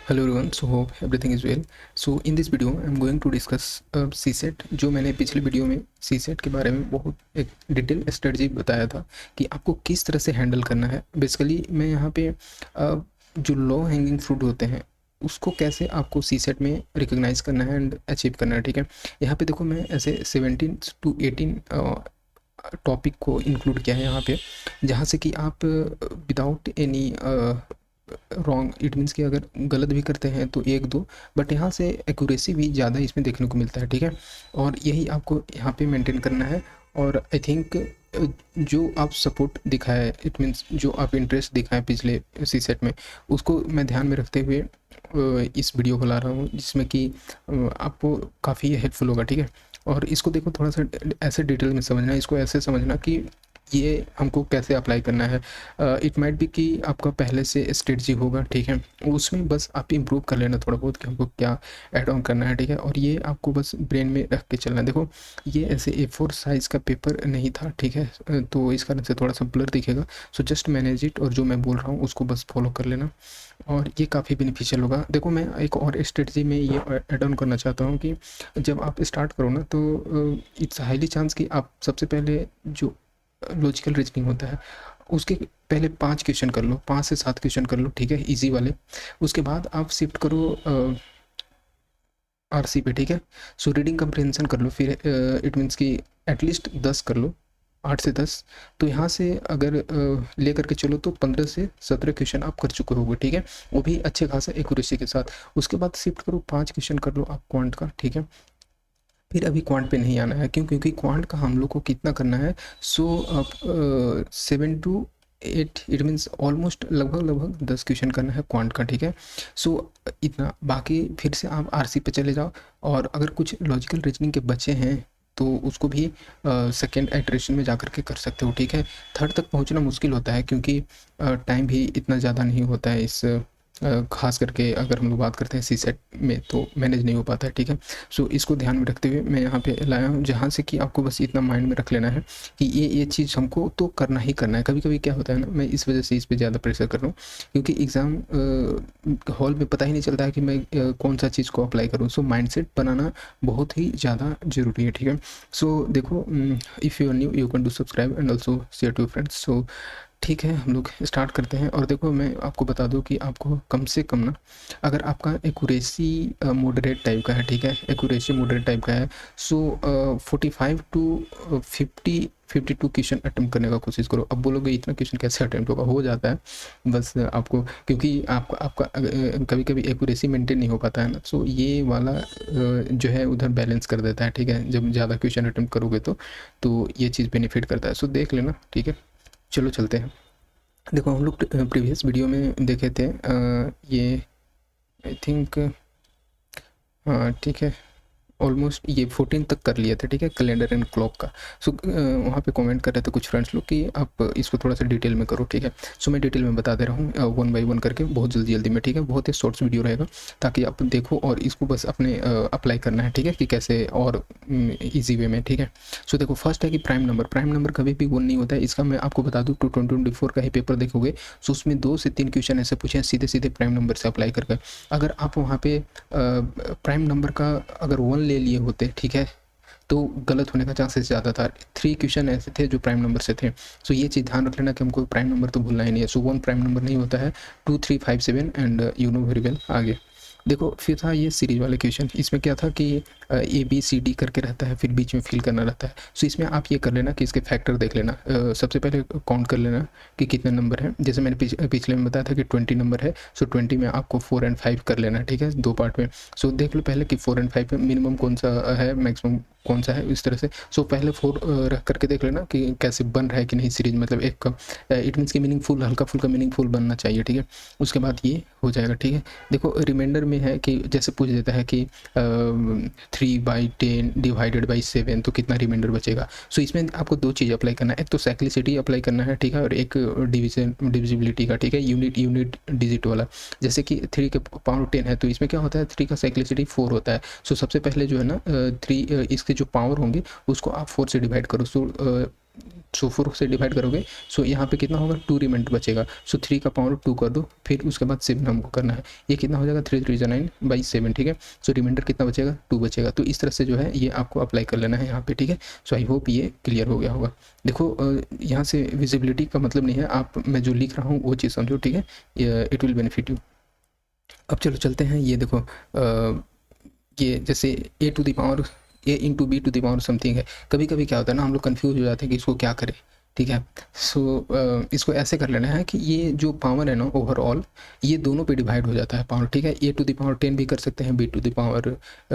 Hello everyone, so hope everything is well. So in this video I'm going to discuss CSET। जो मैंने पिछले video में CSET के बारे में बहुत एक डिटेल स्ट्रेटजी बताया था कि आपको किस तरह से हैंडल करना है। बेसिकली मैं यहाँ पे जो लो हैंगिंग फ्रूट होते हैं उसको कैसे आपको CSET में रिकॉग्नाइज करना है एंड अचीव करना है। ठीक है, यहाँ पे देखो मैं ऐसे 17 to 18 टॉपिक को इंक्लूड किया है यहाँ पे, जहाँ से कि आप without any wrong, it means कि अगर गलत भी करते हैं तो एक दो, बट यहाँ से एक्यूरेसी भी ज़्यादा इसमें देखने को मिलता है। ठीक है, और यही आपको यहाँ पे मेंटेन करना है। और आई थिंक जो आप सपोर्ट दिखाए, इट मीन्स जो आप इंटरेस्ट दिखाए पिछले CSET में, उसको मैं ध्यान में रखते हुए इस वीडियो को ला रहा हूँ, जिसमें कि आपको काफ़ी हेल्पफुल होगा। ठीक है, और इसको देखो थोड़ा सा ऐसे डिटेल में समझना, इसको ऐसे समझना कि ये हमको कैसे अप्लाई करना है। इट माइट बी कि आपका पहले से स्ट्रेटजी होगा, ठीक है, उसमें बस आप इम्प्रूव कर लेना थोड़ा बहुत कि हमको क्या ऐड ऑन करना है। ठीक है, और ये आपको बस ब्रेन में रख के चलना है। देखो ये ऐसे A4 साइज़ का पेपर नहीं था, ठीक है, तो इस कारण से थोड़ा सा ब्लर दिखेगा। सो जस्ट मैनेज इट, और जो मैं बोल रहा हूँ उसको बस फॉलो कर लेना, और ये काफ़ी बेनिफिशियल होगा। देखो मैं एक और स्ट्रेटजी में ये ऐड ऑन करना चाहता हूँ कि जब आप स्टार्ट करो ना, तो इट्स हाईली चांस कि आप सबसे पहले जो लॉजिकल रीजनिंग होता है उसके पहले 5 क्वेश्चन कर लो, 5 से 7 क्वेश्चन कर लो, ठीक है, इजी वाले। उसके बाद आप शिफ्ट करो RC पे। ठीक है, सो रीडिंग कंप्रिहेंशन कर लो, फिर इट मीन्स कि एटलीस्ट 10 कर लो, 8 से 10। तो यहाँ से अगर ले करके चलो तो 15 से 17 क्वेश्चन आप कर चुके होगे। ठीक है, वो भी अच्छे खासा एक्यूरेसी के साथ। उसके बाद शिफ्ट करो 5 क्वेश्चन कर लो आप क्वांट का। ठीक है, फिर अभी क्वांट पे नहीं आना है, क्यों? क्योंकि क्वांट का हम लोग को कितना करना है, सो आप 7 to 8, इट मीन्स ऑलमोस्ट लगभग 10 क्वेश्चन करना है क्वांट का। ठीक है, सो इतना, बाकी फिर से आप RC पे चले जाओ, और अगर कुछ लॉजिकल रीजनिंग के बचे हैं तो उसको भी सेकेंड आइटरेशन में जा कर के कर सकते हो। ठीक है, थर्ड तक पहुंचना मुश्किल होता है क्योंकि टाइम भी इतना ज़्यादा नहीं होता है इस खास करके अगर हम लोग बात करते हैं CSET में, तो मैनेज नहीं हो पाता है। ठीक है, सो इसको ध्यान में रखते हुए मैं यहाँ पे लाया हूँ, जहाँ से कि आपको बस इतना माइंड में रख लेना है कि ये चीज़ हमको तो करना ही करना है। कभी कभी क्या होता है ना, मैं इस वजह से इस पर ज़्यादा प्रेशर कर रहा हूँ क्योंकि एग्ज़ाम हॉल में पता ही नहीं चलता है कि मैं कौन सा चीज़ को अप्लाई करूँ। सो माइंडसेट बनाना बहुत ही ज़्यादा ज़रूरी है। ठीक है, सो देखो, if you are new you can do subscribe and also share to friends. So ठीक है, हम लोग स्टार्ट करते हैं। और देखो मैं आपको बता दूं कि आपको कम से कम ना, अगर आपका एक्यूरेसी मॉडरेट टाइप का है, ठीक है, एक्यूरेसी मॉडरेट टाइप का है, सो 45 to 52 क्वेश्चन अटेम्प्ट करने का कोशिश करो। अब बोलोगे इतना क्वेश्चन कैसे अटेम्प्ट होगा, हो जाता है बस आपको, क्योंकि आपका कभी कभी एक्यूरेसी मेंटेन नहीं हो पाता है ना, सो ये वाला जो है उधर बैलेंस कर देता है। ठीक है, जब ज़्यादा क्वेश्चन अटेम्प्ट करोगे तो ये चीज़ बेनिफिट करता है। सो देख लेना, ठीक है, चलो चलते हैं। देखो हम लोग प्रीवियस वीडियो में देखे थे ये आई थिंक, हाँ ठीक है, ऑलमोस्ट ये 14 तक कर लिए थे। ठीक है, कैलेंडर एंड क्लॉक का। सो वहाँ पे कमेंट कर रहे थे कुछ फ्रेंड्स लोग कि आप इसको थोड़ा सा डिटेल में करो। ठीक है, सो मैं डिटेल में बता दे रहा हूँ 1 by 1 करके, बहुत जल्दी में। ठीक है, बहुत ही शॉर्ट्स वीडियो रहेगा ताकि आप देखो और इसको बस अपने अप्लाई करना है। ठीक है, कि कैसे और ईजी वे में। ठीक है, सो देखो फर्स्ट है कि प्राइम नंबर कभी भी 1 नहीं होता है। इसका मैं आपको बता दूँ 2024 का ही पेपर देखोगे, सो उसमें 2 से 3 क्वेश्चन ऐसे पूछे हैं सीधे प्राइम नंबर से अप्लाई करके। अगर आप वहाँ पे प्राइम नंबर का अगर 1 ले लिए होते, ठीक है, तो गलत होने का चांसेस ज़्यादा था। 3 क्वेश्चन ऐसे थे जो प्राइम नंबर से थे। सो ये चीज़ ध्यान रख लेना कि हमको प्राइम नंबर तो भूलना ही नहीं है। सो 1 प्राइम नंबर नहीं होता है, 2 3 5 7 and you know very well. आगे देखो फिर था ये सीरीज वाले क्वेश्चन। इसमें क्या था कि ABCD करके रहता है, फिर बीच में फिल करना रहता है। सो इसमें आप ये कर लेना कि इसके फैक्टर देख लेना। सबसे पहले काउंट कर लेना कि कितने नंबर हैं। जैसे मैंने पिछले में बताया था कि 20 नंबर है, सो 20 में आपको 4 and 5 कर लेना है। ठीक है, 2 पार्ट में। सो देख लो पहले कि 4 and 5 में मिनिमम कौन सा है, मैक्सिमम कौन सा है, इस तरह से। सो पहले 4 रख करके देख लेना कि कैसे बन रहा है कि नहीं सीरीज, मतलब एक का इट मीन्स कि मीनिंगफुल, हल्का फुल्का मीनिंगफुल बनना चाहिए। ठीक है, उसके बाद ये हो जाएगा। ठीक है, देखो रिमाइंडर में है कि जैसे पूछ देता है कि 3/10 डिवाइडेड बाई 7, तो कितना रिमाइंडर बचेगा। सो इसमें आपको 2 चीज़ अप्लाई करना है, एक तो साइक्लिसिटी अप्लाई करना है, ठीक है, और एक डिविजिबिलिटी का। ठीक है, यूनिट डिजिट वाला। जैसे कि 3 के पावर 10 है, तो इसमें क्या होता है, 3 का साइक्लिसिटी 4 होता है। सो सबसे पहले जो है ना 3 इसके जो पावर होंगे उसको आप 4 से डिवाइड करो। सो सो 4 से डिवाइड करोगे, सो यहाँ पे कितना होगा, 2 रिमाइंडर बचेगा। सो 3 का पावर 2 कर दो, फिर उसके बाद 7 हमको करना है। ये कितना हो जाएगा, 3 3 9 बाई 7, ठीक है। सो रिमाइंडर कितना बचेगा, 2 बचेगा। तो इस तरह से जो है ये आपको अप्लाई कर लेना है यहाँ पे, ठीक है। सो आई होप ये क्लियर हो गया होगा। देखो यहाँ से विजिबिलिटी का मतलब नहीं है, आप मैं जो लिख रहा हूँ वो चीज़ समझो, ठीक है। It will benefit you. अब चलो चलते हैं, ये देखो ये जैसे a to the power a into b to the power something है। कभी कभी क्या होता है ना, हम लोग कन्फ्यूज हो जाते हैं कि इसको क्या करें, ठीक है। सो इसको ऐसे कर लेना है कि ये जो पावर है ना ओवरऑल, ये दोनों पे डिवाइड हो जाता है पावर, ठीक है। ए टू द पावर 10 भी कर सकते हैं, बी टू द पावर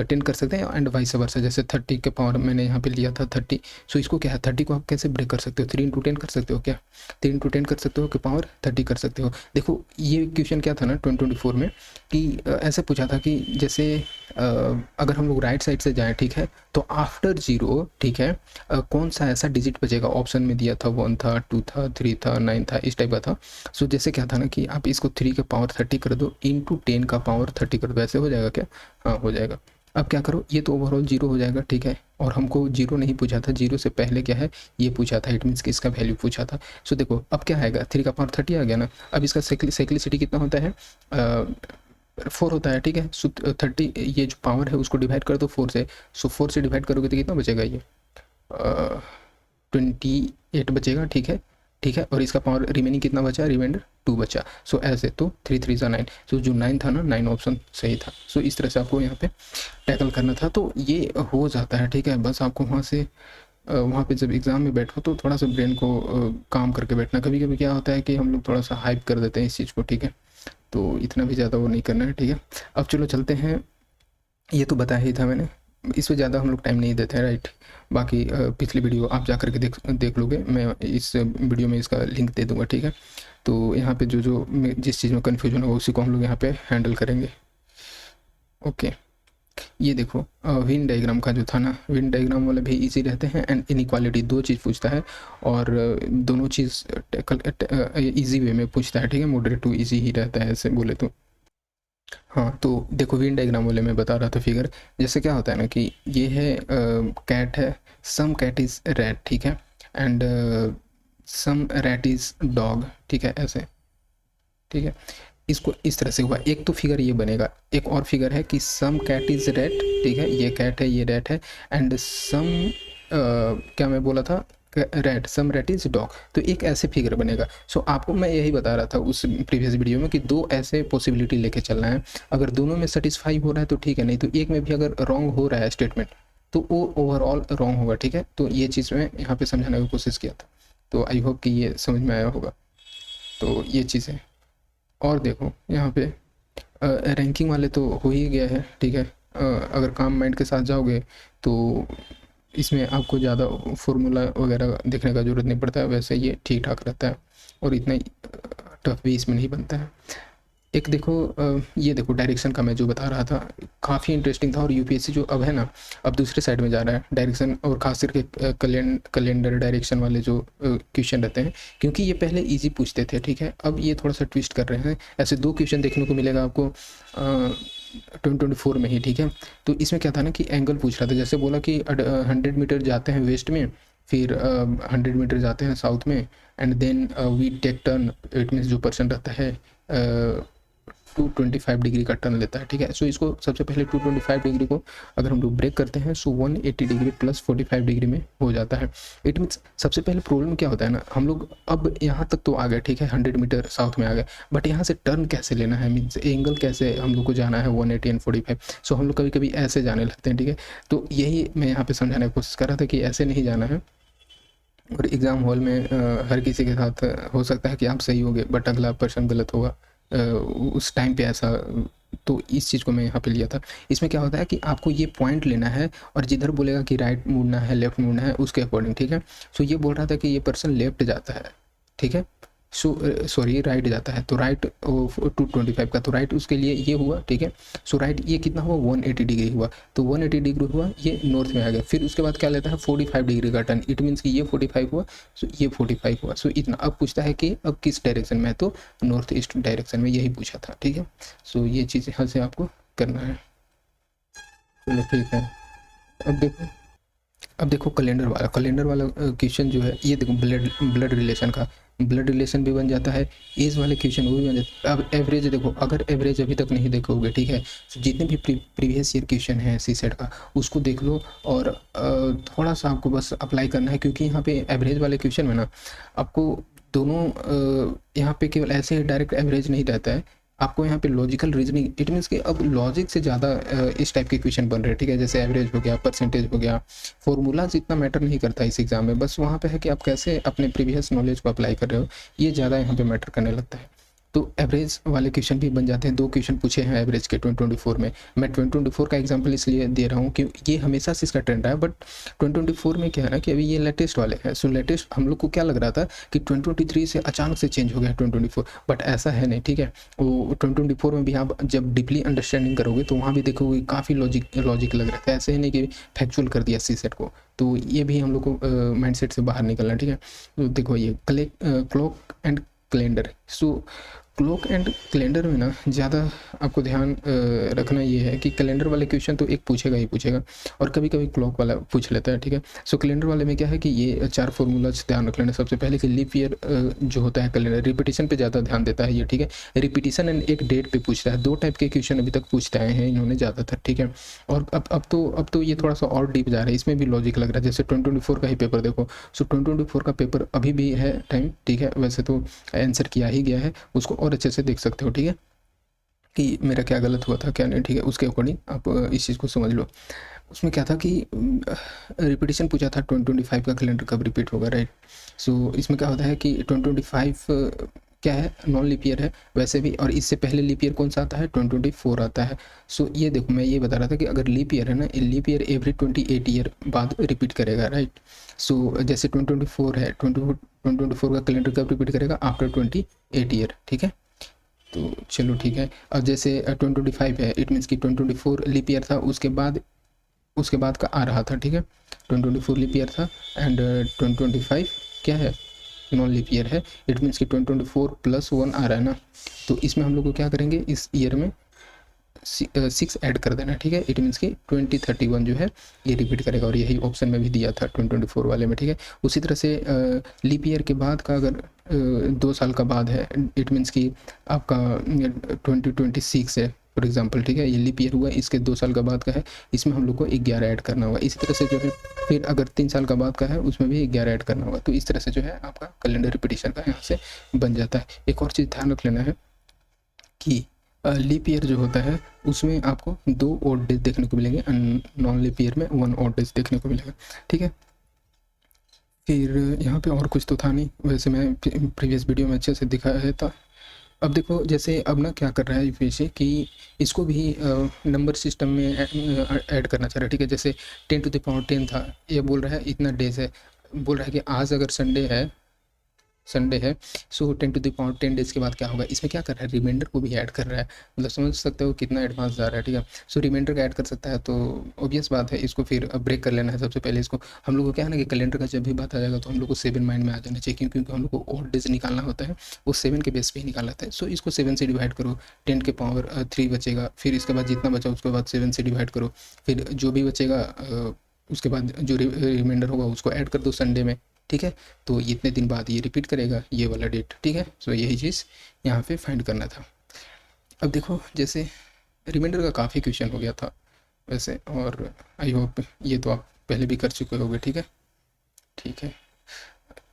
10 कर सकते हैं, एंड वाइस वर्सा। जैसे 30 के पावर मैंने यहाँ पे लिया था 30। सो इसको क्या है, 30 को आप कैसे ब्रेक कर सकते हो, 3 इंटू 10 कर सकते हो क्या, 3 इंटू 10 कर सकते हो कि पावर 30 कर सकते हो। देखो ये क्वेश्चन क्या था ना 2024 में, कि ऐसे पूछा था कि जैसे अगर हम लोग राइट साइड से जाएँ, ठीक है, तो आफ्टर जीरो, ठीक है, कौन सा ऐसा डिजिट बचेगा। ऑप्शन में दिया था 1 था, 2 था, 3 था, 9 था, इस टाइप का था। सो जैसे क्या था ना कि आप इसको 3 के पावर 30 कर दो, इंटू 10 का पावर 30 कर दो, ऐसे हो जाएगा क्या, हाँ हो जाएगा। अब क्या करो, ये तो ओवरऑल जीरो हो जाएगा, ठीक है। और हमको जीरो नहीं पूछा था, जीरो से पहले क्या है ये पूछा था, इट मीन्स कि इसका वैल्यू पूछा था। सो देखो अब क्या आएगा, 3 का पावर 30 आ गया ना। अब इसका साइक्लिसिटी कितना होता है, 4 होता है, ठीक है। सो 30 ये जो पावर है उसको डिवाइड कर दो 4 से। सो 4 से डिवाइड करोगे तो कितना बचेगा, ये 28 बचेगा, ठीक है, ठीक है। और इसका पावर रिमेनिंग कितना बचा, रिमाइंडर 2 बचा। सो ऐसे तो 3 3 9। सो जो 9 था ना, 9 ऑप्शन सही था। सो इस तरह से आपको यहाँ पे टैकल करना था, तो ये हो जाता है, ठीक है। बस आपको वहाँ से वहाँ पे जब एग्ज़ाम में बैठो तो थोड़ा सा ब्रेन को काम करके बैठना। कभी कभी क्या होता है कि हम लोग थोड़ा सा हाइप कर देते हैं इस चीज़ को, ठीक है। तो इतना भी ज़्यादा वो नहीं करना है, ठीक है। अब चलो चलते हैं, ये तो बताया ही था मैंने, इस पे ज़्यादा हम लोग टाइम नहीं देते हैं, राइट। बाकी पिछली वीडियो आप जा करके देख लोगे, मैं इस वीडियो में इसका लिंक दे दूँगा, ठीक है। तो यहाँ पे जिस चीज़ में कन्फ्यूजन होगा उसी को हम लोग यहाँ पे हैंडल करेंगे, ओके। ये देखो विन डायग्राम का जो था ना, विन डायग्राम वाले भी इजी रहते हैं, एंड इनइक्वालिटी, 2 चीज़ पूछता है, और दोनों चीज़ इजी वे में पूछता है, ठीक है। मॉडरेट टू इजी ही रहता है ऐसे बोले तो। हाँ तो देखो विन डायग्राम वाले में बता रहा था फिगर, जैसे क्या होता है ना कि ये है कैट है, सम कैट इज़ रैट, ठीक है, and some rat is dog, ठीक है, ऐसे, ठीक है। इसको इस तरह से हुआ, एक तो फिगर ये बनेगा। एक और फिगर है कि सम कैट इज़ रैट, ठीक है, ये कैट है, ये रैट है, एंड सम क्या मैं बोला था, rat, some rat is dog. तो एक ऐसे फिगर बनेगा। सो आपको मैं यही बता रहा था उस प्रीवियस वीडियो में कि 2 ऐसे पॉसिबिलिटी लेके चलना है। अगर दोनों में सेटिस्फाई हो रहा है तो ठीक है, नहीं तो एक में भी अगर रॉन्ग हो रहा है स्टेटमेंट तो वो ओवरऑल रॉन्ग होगा, ठीक है। तो ये चीज़ मैं यहाँ पे समझाने की कोशिश किया था, तो आई होप कि ये समझ में आया होगा। तो ये चीज़ें, और देखो यहाँ पे रैंकिंग वाले तो हो ही गया है, ठीक है। अगर काम माइंड के साथ जाओगे तो इसमें आपको ज़्यादा फार्मूला वगैरह देखने का ज़रूरत नहीं पड़ता है, वैसे ये ठीक ठाक रहता है और इतना टफ भी इसमें नहीं बनता है। एक देखो ये देखो डायरेक्शन का मैं जो बता रहा था, काफ़ी इंटरेस्टिंग था। और यूपीएससी जो अब है ना, अब दूसरे साइड में जा रहा है डायरेक्शन, और खास करके कैलेंडर डायरेक्शन वाले जो क्वेश्चन रहते हैं, क्योंकि ये पहले इजी पूछते थे, ठीक है। अब ये थोड़ा सा ट्विस्ट कर रहे हैं। ऐसे 2 क्वेश्चन देखने को मिलेगा आपको 2024 में ही, ठीक है। तो इसमें क्या था ना कि एंगल पूछ रहा था, जैसे बोला कि 100 मीटर जाते हैं वेस्ट में, फिर 100 मीटर जाते हैं साउथ में, and then we take turn, it means जो पर्सन रहता है 225 डिग्री का टर्न लेता है, ठीक है। सो इसको सबसे पहले 225 डिग्री को अगर हम लोग ब्रेक करते हैं, सो 180 डिग्री प्लस 45 डिग्री में हो जाता है। इट मीन्स सबसे पहले प्रॉब्लम क्या होता है ना, हम लोग अब यहाँ तक तो आ गए, ठीक है, 100 मीटर साउथ में आ गए, बट यहाँ से टर्न कैसे लेना है, मीन्स एंगल कैसे हम लोग को जाना है 180 एंड 45। सो हम लोग कभी कभी ऐसे जाने लगते हैं, ठीक है। तो यही मैं यहाँ पे समझाने की कोशिश कर रहा था कि ऐसे नहीं जाना है। और एग्ज़ाम हॉल में हर किसी के साथ हो सकता है कि आप सही होगे बट अगला पर्सन गलत होगा उस टाइम पे ऐसा। तो इस चीज़ को मैं यहाँ पे लिया था। इसमें क्या होता है कि आपको ये पॉइंट लेना है, और जिधर बोलेगा कि राइट मुड़ना है, लेफ्ट मुड़ना है, उसके अकॉर्डिंग, ठीक है। सो ये बोल रहा था कि ये पर्सन लेफ्ट जाता है, ठीक है, सॉरी राइट जाता है, तो राइट 225 का, तो राइट उसके लिए ये हुआ, ठीक है। सो राइट ये कितना हुआ, 180 डिग्री हुआ, तो 180 डिग्री हुआ, ये नॉर्थ में आ गया। फिर उसके बाद क्या लेता है, 45 डिग्री का टर्न, इट मीन्स कि ये 45 हुआ, सो ये 45 हुआ। सो इतना अब पूछता है कि अब किस डायरेक्शन में है, तो नॉर्थ ईस्ट डायरेक्शन में, यही पूछा था, ठीक है। सो ये चीज़ यहाँ से आपको करना है, चलो ठीक है। अब देखो अब देखो कैलेंडर वाला क्वेश्चन जो है, ये देखो ब्लड ब्लड रिलेशन का ब्लड रिलेशन भी बन जाता है, एज वाले क्वेश्चन वो भी बन जाता है। अब एवरेज देखो, अगर एवरेज अभी तक नहीं देखोगे, ठीक है, तो जितने भी प्रीवियस ईयर क्वेश्चन है सी सेट का उसको देख लो, और थोड़ा सा आपको बस अप्लाई करना है, क्योंकि यहाँ पे एवरेज वाले क्वेश्चन में ना आपको दोनों यहाँ पे केवल ऐसे डायरेक्ट एवरेज नहीं रहता है, आपको यहाँ पे लॉजिकल रीजनिंग, इट मीन्स कि अब लॉजिक से ज़्यादा इस टाइप के क्वेश्चन बन रहे हैं, ठीक है, जैसे एवरेज हो गया, परसेंटेज हो गया, फॉर्मूलाज इतना मैटर नहीं करता इस एग्जाम में, बस वहाँ पे है कि आप कैसे अपने प्रीवियस नॉलेज को अप्लाई कर रहे हो, ये ज़्यादा यहाँ पे मैटर करने लगता है। तो एवरेज वाले क्वेश्चन भी बन जाते हैं। 2 क्वेश्चन पूछे हैं एवरेज के 2024 में। मैं 2024 का एग्जांपल इसलिए दे रहा हूँ कि ये हमेशा से इसका ट्रेंड है, बट 2024 में क्या है ना कि अभी ये लेटेस्ट वाले हैं। सो लेटेस्ट हम लोग को क्या लग रहा था कि 2023 से अचानक से चेंज हो गया 2024, बट ऐसा है नहीं, ठीक है। वो 2024 में भी आप जब डीपली अंडरस्टैंडिंग करोगे तो वहाँ भी देखोगे काफ़ी लॉजिक लग रहा था, ऐसे ही नहीं कि फैक्चुअल कर दिया सी सेट को। तो ये भी हम लोग को माइंडसेट से बाहर निकलना, ठीक है। तो देखो ये clock and calendar. So clock and calendar में ना ज़्यादा आपको ध्यान रखना ये है कि कैलेंडर वाले क्वेश्चन तो एक पूछेगा ही पूछेगा, और कभी कभी क्लॉक वाला पूछ लेता है, ठीक है। सो कैलेंडर वाले में क्या है कि ये 4 फॉर्मूलाज ध्यान रख लेना। सबसे पहले कि लीप ईयर जो होता है कैलेंडर रिपीटिशन पे ज़्यादा ध्यान देता है ये, ठीक है। रिपीटिशन एंड एक डेट पे पूछता है। 2 टाइप के क्वेश्चन अभी तक पूछते आए हैं इन्होंने ज़्यादातर, ठीक है। और अब तो ये थोड़ा सा और डीप जा रहा है, इसमें भी लॉजिक लग रहा है। जैसे 2024 का ही पेपर देखो। सो 2024 का पेपर अभी भी है टाइम, ठीक है, वैसे तो आंसर किया ही गया है, उसको और अच्छे से देख सकते हो, ठीक है, कि मेरा क्या गलत हुआ था क्या नहीं, ठीक है, उसके अकॉर्डिंग आप इस चीज़ को समझ लो। उसमें क्या था कि रिपीटिशन पूछा था 2025 का कैलेंडर कब रिपीट होगा, राइट। सो इसमें क्या होता है कि 2025 क्या है, नॉन लीप ईयर है वैसे भी, और इससे पहले लीप ईयर कौन सा आता है, 2024 आता है। सो ये देखो मैं ये बता रहा था कि अगर लीप ईयर है ना, लीप ईयर एवरी 28 ईयर बाद रिपीट करेगा, राइट। सो जैसे 2024 है, 2024 का कैलेंडर कब रिपीट करेगा, आफ्टर 28 ईयर, ठीक है। तो चलो ठीक है। अब जैसे 2025 है, इट मीन्स कि 2024 लीप ईयर था, उसके बाद का आ रहा था, ठीक है। 2024 लीप ईयर था एंड 2025 क्या है, नॉन लीप ईयर है। इट मीन्स कि 2024 + 1 आ रहा है ना, तो इसमें हम लोग को क्या करेंगे, इस ईयर में 6 ऐड कर देना, ठीक है। इट मीन्स कि 2031 जो है ये रिपीट करेगा, और यही ऑप्शन में भी दिया था 2024 वाले में, ठीक है। उसी तरह से लीप ईयर के बाद का अगर 2 साल का बाद है, इट मीन्स कि आपका 2026 है फॉर एग्जांपल, ठीक है, ये लीप ईयर हुआ, इसके 2 साल का बाद का है, इसमें हम लोग को 11 ऐड करना होगा। इसी तरह से जो है फिर अगर 3 साल का बाद का है उसमें भी 11 ऐड करना होगा। तो इस तरह से जो है आपका कैलेंडर रिपीटिशन का यहाँ से बन जाता है। एक और चीज़ ध्यान रख लेना है कि लीप ईयर जो होता है उसमें आपको 2 ऑड डेज देखने को मिलेंगे, नॉन लीप ईयर में 1 ऑड डेज देखने को मिलेगा, ठीक है। फिर यहाँ पे और कुछ तो था नहीं, वैसे मैं प्रीवियस वीडियो में अच्छे से दिखाया है था। अब देखो जैसे अब ना क्या कर रहा है यूपीएससी कि इसको भी नंबर सिस्टम में ऐड करना चाह रहा है, ठीक है। जैसे 10⁻10 था, ये बोल रहा है इतना डेज है, बोल रहा है कि आज अगर संडे है, सो 10⁻10 डेज के बाद क्या होगा, इसमें क्या कर रहा है, रिमाइंडर को भी ऐड कर रहा है। मतलब समझ सकते हो कितना एडवांस जा रहा है, ठीक है। सो रिमाइंडर का ऐड कर सकता है, तो ऑब्वियस बात है इसको फिर ब्रेक कर लेना है। सबसे पहले इसको हम लोग को क्या है ना कि कैलेंडर का जब भी बात आ जाएगा तो हम लोग को 7 माइंड में आ जाना चाहिए, क्योंकि हम लोग को ऑड डेज निकालना होता है, वो 7 के बेस पे ही निकालना होता है। सो इसको 7 से डिवाइड करो, 10 के पावर 3 बचेगा, फिर इसके बाद जितना बचा उसके बाद 7 से डिवाइड करो, फिर जो भी बचेगा उसके बाद जो रिमाइंडर होगा उसको ऐड कर दो संडे में, ठीक है। तो ये इतने दिन बाद ये रिपीट करेगा ये वाला डेट, ठीक है। सो यही चीज़ यहाँ पे फाइंड करना था। अब देखो जैसे रिमाइंडर का काफ़ी क्वेश्चन हो गया था वैसे, और आई होप ये तो आप पहले भी कर चुके होंगे, ठीक है, ठीक है।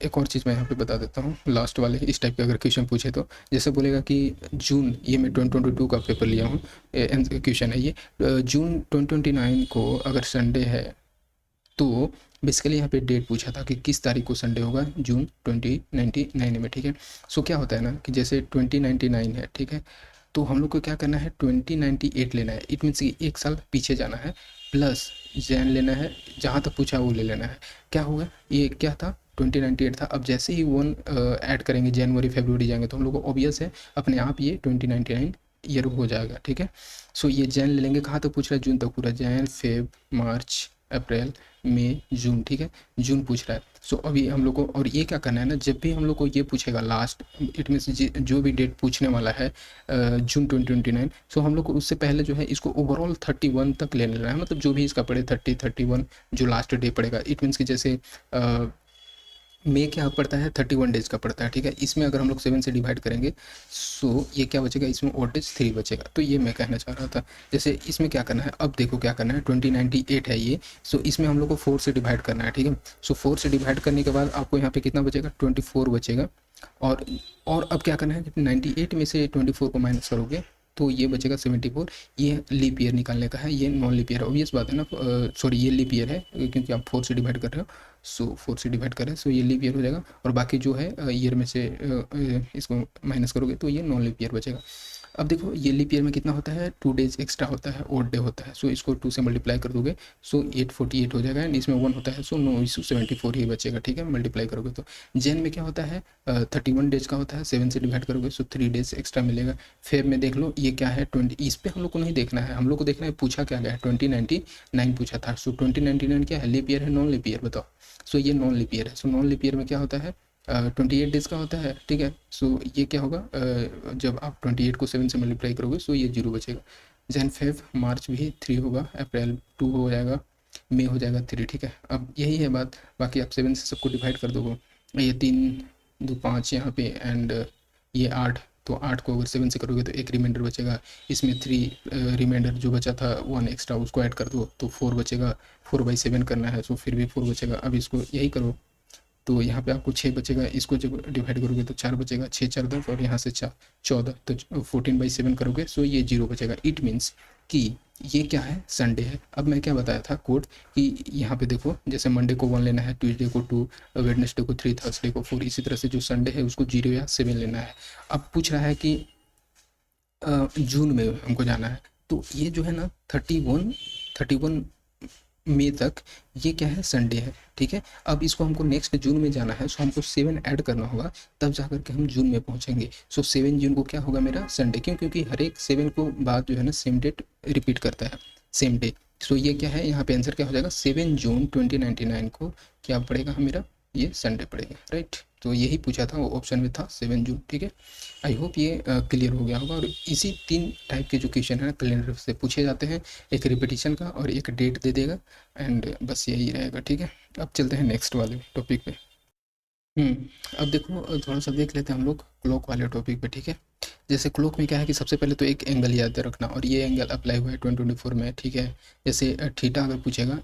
एक और चीज़ मैं यहाँ पे बता देता हूँ, लास्ट वाले इस टाइप के अगर क्वेश्चन पूछे तो जैसे बोलेगा कि जून, ये मैं 2022 का पेपर लिया हूँ, क्वेश्चन है ये, जून 2029 को अगर संडे है तो बेसिकली यहाँ पे डेट पूछा था कि किस तारीख को संडे होगा जून 2099 में, ठीक है। सो क्या होता है ना कि जैसे 2099 है, ठीक है, तो हम लोग को क्या करना है 2098 लेना है। इट मीन्स कि 1 साल पीछे जाना है, प्लस जैन लेना है, जहाँ तक पूछा वो ले लेना है। क्या होगा, ये क्या था 2098 था, अब जैसे ही 1 ऐड करेंगे जनवरी फरवरी जाएंगे तो हम लोग को ऑब्वियस है अपने आप ये 2099 ईयर हो जाएगा, ठीक है। सो ये जैन ले लेंगे, कहाँ तक पूछ रहा है, जून तक पूरा, जैन फेब मार्च अप्रैल, मई, जून, ठीक है, जून पूछ रहा है। सो अभी हम लोग को, और ये क्या करना है ना, जब भी हम लोग को ये पूछेगा लास्ट, इट मीन्स जो भी डेट पूछने वाला है जून 2029, सो हम लोग को उससे पहले जो है इसको ओवरऑल 31 तक ले लेना है, मतलब जो भी इसका पड़े 30, 31 जो लास्ट डे पड़ेगा। इट मीन्स कि जैसे मई क्या पड़ता है, 31 डेज का पड़ता है, ठीक है। इसमें अगर हम लोग 7 से डिवाइड करेंगे, सो ये क्या बचेगा, इसमें ओड डेज 3 बचेगा। तो ये मैं कहना चाह रहा था। जैसे इसमें क्या करना है, अब देखो क्या करना है, 2098 है ये, सो इसमें हम लोग को 4 से डिवाइड करना है, ठीक है। सो 4 से डिवाइड करने के बाद आपको यहाँ पे कितना बचेगा, 24 बचेगा। और अब क्या करना है, 98 में से 24 को माइनस करोगे तो ये बचेगा 74। ये लीप ईयर निकालने का है, ये नॉन लीप ईयर है, ऑब्वियस बात है ना। सॉरी, ये लीप ईयर है क्योंकि आप 4 से डिवाइड कर रहे हो, सो 4 से डिवाइड करें, सो ये लीप ईयर हो जाएगा। और बाकी जो है ईयर में से इसको माइनस करोगे तो ये नॉन लीप ईयर बचेगा। अब देखो ये लीप ईयर में कितना होता है, 2 डेज एक्स्ट्रा होता है, ओड डे होता है। सो इसको 2 से मल्टीप्लाई कर दोगे, सो 848 हो जाएगा, एंड इसमें 1 होता है, सो 9/74 ही बचेगा, ठीक है, मल्टीप्लाई करोगे तो। जैन में क्या होता है, 31 डेज का होता है, 7 से डिवाइड करोगे सो 3 डेज एक्स्ट्रा मिलेगा। फेब में देख लो ये क्या है, 20, इस पर हम लोग को नहीं देखना है, हम लोग को देखना है पूछा क्या गया है, 2099 पूछा था। सो 2099 क्या है, लीप ईयर है, नॉन लीप ईयर, बताओ। सो ये नॉन लीप ईयर है। सो नॉन लीप ईयर में क्या होता है, 28 डेज़ का होता है, ठीक है। सो ये क्या होगा, जब आप 28 को 7 से मल्टीप्लाई करोगे सो ये 0 बचेगा। जैन फेब मार्च भी 3 होगा, अप्रैल 2 हो जाएगा, मई हो जाएगा 3, ठीक है। अब यही है बात, बाकी आप 7 से सबको डिवाइड कर दोगे, ये 3 2 5 यहाँ पे, एंड ये 8, तो 8 को अगर 7 से करोगे तो एक रिमाइंडर बचेगा, इसमें 3 रिमाइंडर जो बचा था 1 एक्स्ट्रा उसको ऐड कर दो तो 4 बचेगा, 4/7 करना है, सो फिर भी 4 बचेगा। अब इसको यही करो तो यहाँ पे आपको 6 बचेगा, इसको जब डिवाइड करोगे तो 4 बचेगा, 6 4 10, और यहाँ से 4 14, तो 14/7 करोगे सो ये 0 बचेगा। इट मीन्स कि ये क्या है, संडे है। अब मैं क्या बताया था कोड कि यहाँ पे देखो, जैसे मंडे को 1 लेना है, ट्यूसडे को 2, वेडनेसडे को 3, थर्सडे को 4, इसी तरह से जो संडे है उसको 0 या 7 लेना है। अब पूछ रहा है कि जून में हमको जाना है, तो ये जो है ना 31 मई तक ये क्या है, संडे है, ठीक है। अब इसको हमको नेक्स्ट जून में जाना है, सो हमको 7 ऐड करना होगा, तब जा कर के हम जून में पहुंचेंगे। सो 7 जून को क्या होगा मेरा, संडे, क्यों, क्योंकि हर एक 7 को बाद जो है ना सेम डेट रिपीट करता है, सेम डे। सो ये क्या है, यहाँ पे आंसर क्या हो जाएगा, 7 जून 2099 को क्या पड़ेगा मेरा, ये संडे पड़ेगा, राइट। तो यही पूछा था, वो ऑप्शन में था 7 जून, ठीक है। आई होप ये क्लियर हो गया होगा। और इसी 3 टाइप के जो क्वेश्चन है कैलेंडर से पूछे जाते हैं, एक रिपीटिशन का और एक डेट दे देगा, एंड बस यही रहेगा, ठीक है। अब चलते हैं नेक्स्ट वाले टॉपिक पे। अब देखो थोड़ा सा देख लेते हैं हम लोग क्लॉक वाले टॉपिक पे, ठीक है। जैसे क्लॉक में क्या है कि सबसे पहले तो एक एंगल याद रखना, और ये एंगल अप्लाई हुआ है 2024 में, ठीक है। जैसे थीटा अगर पूछेगा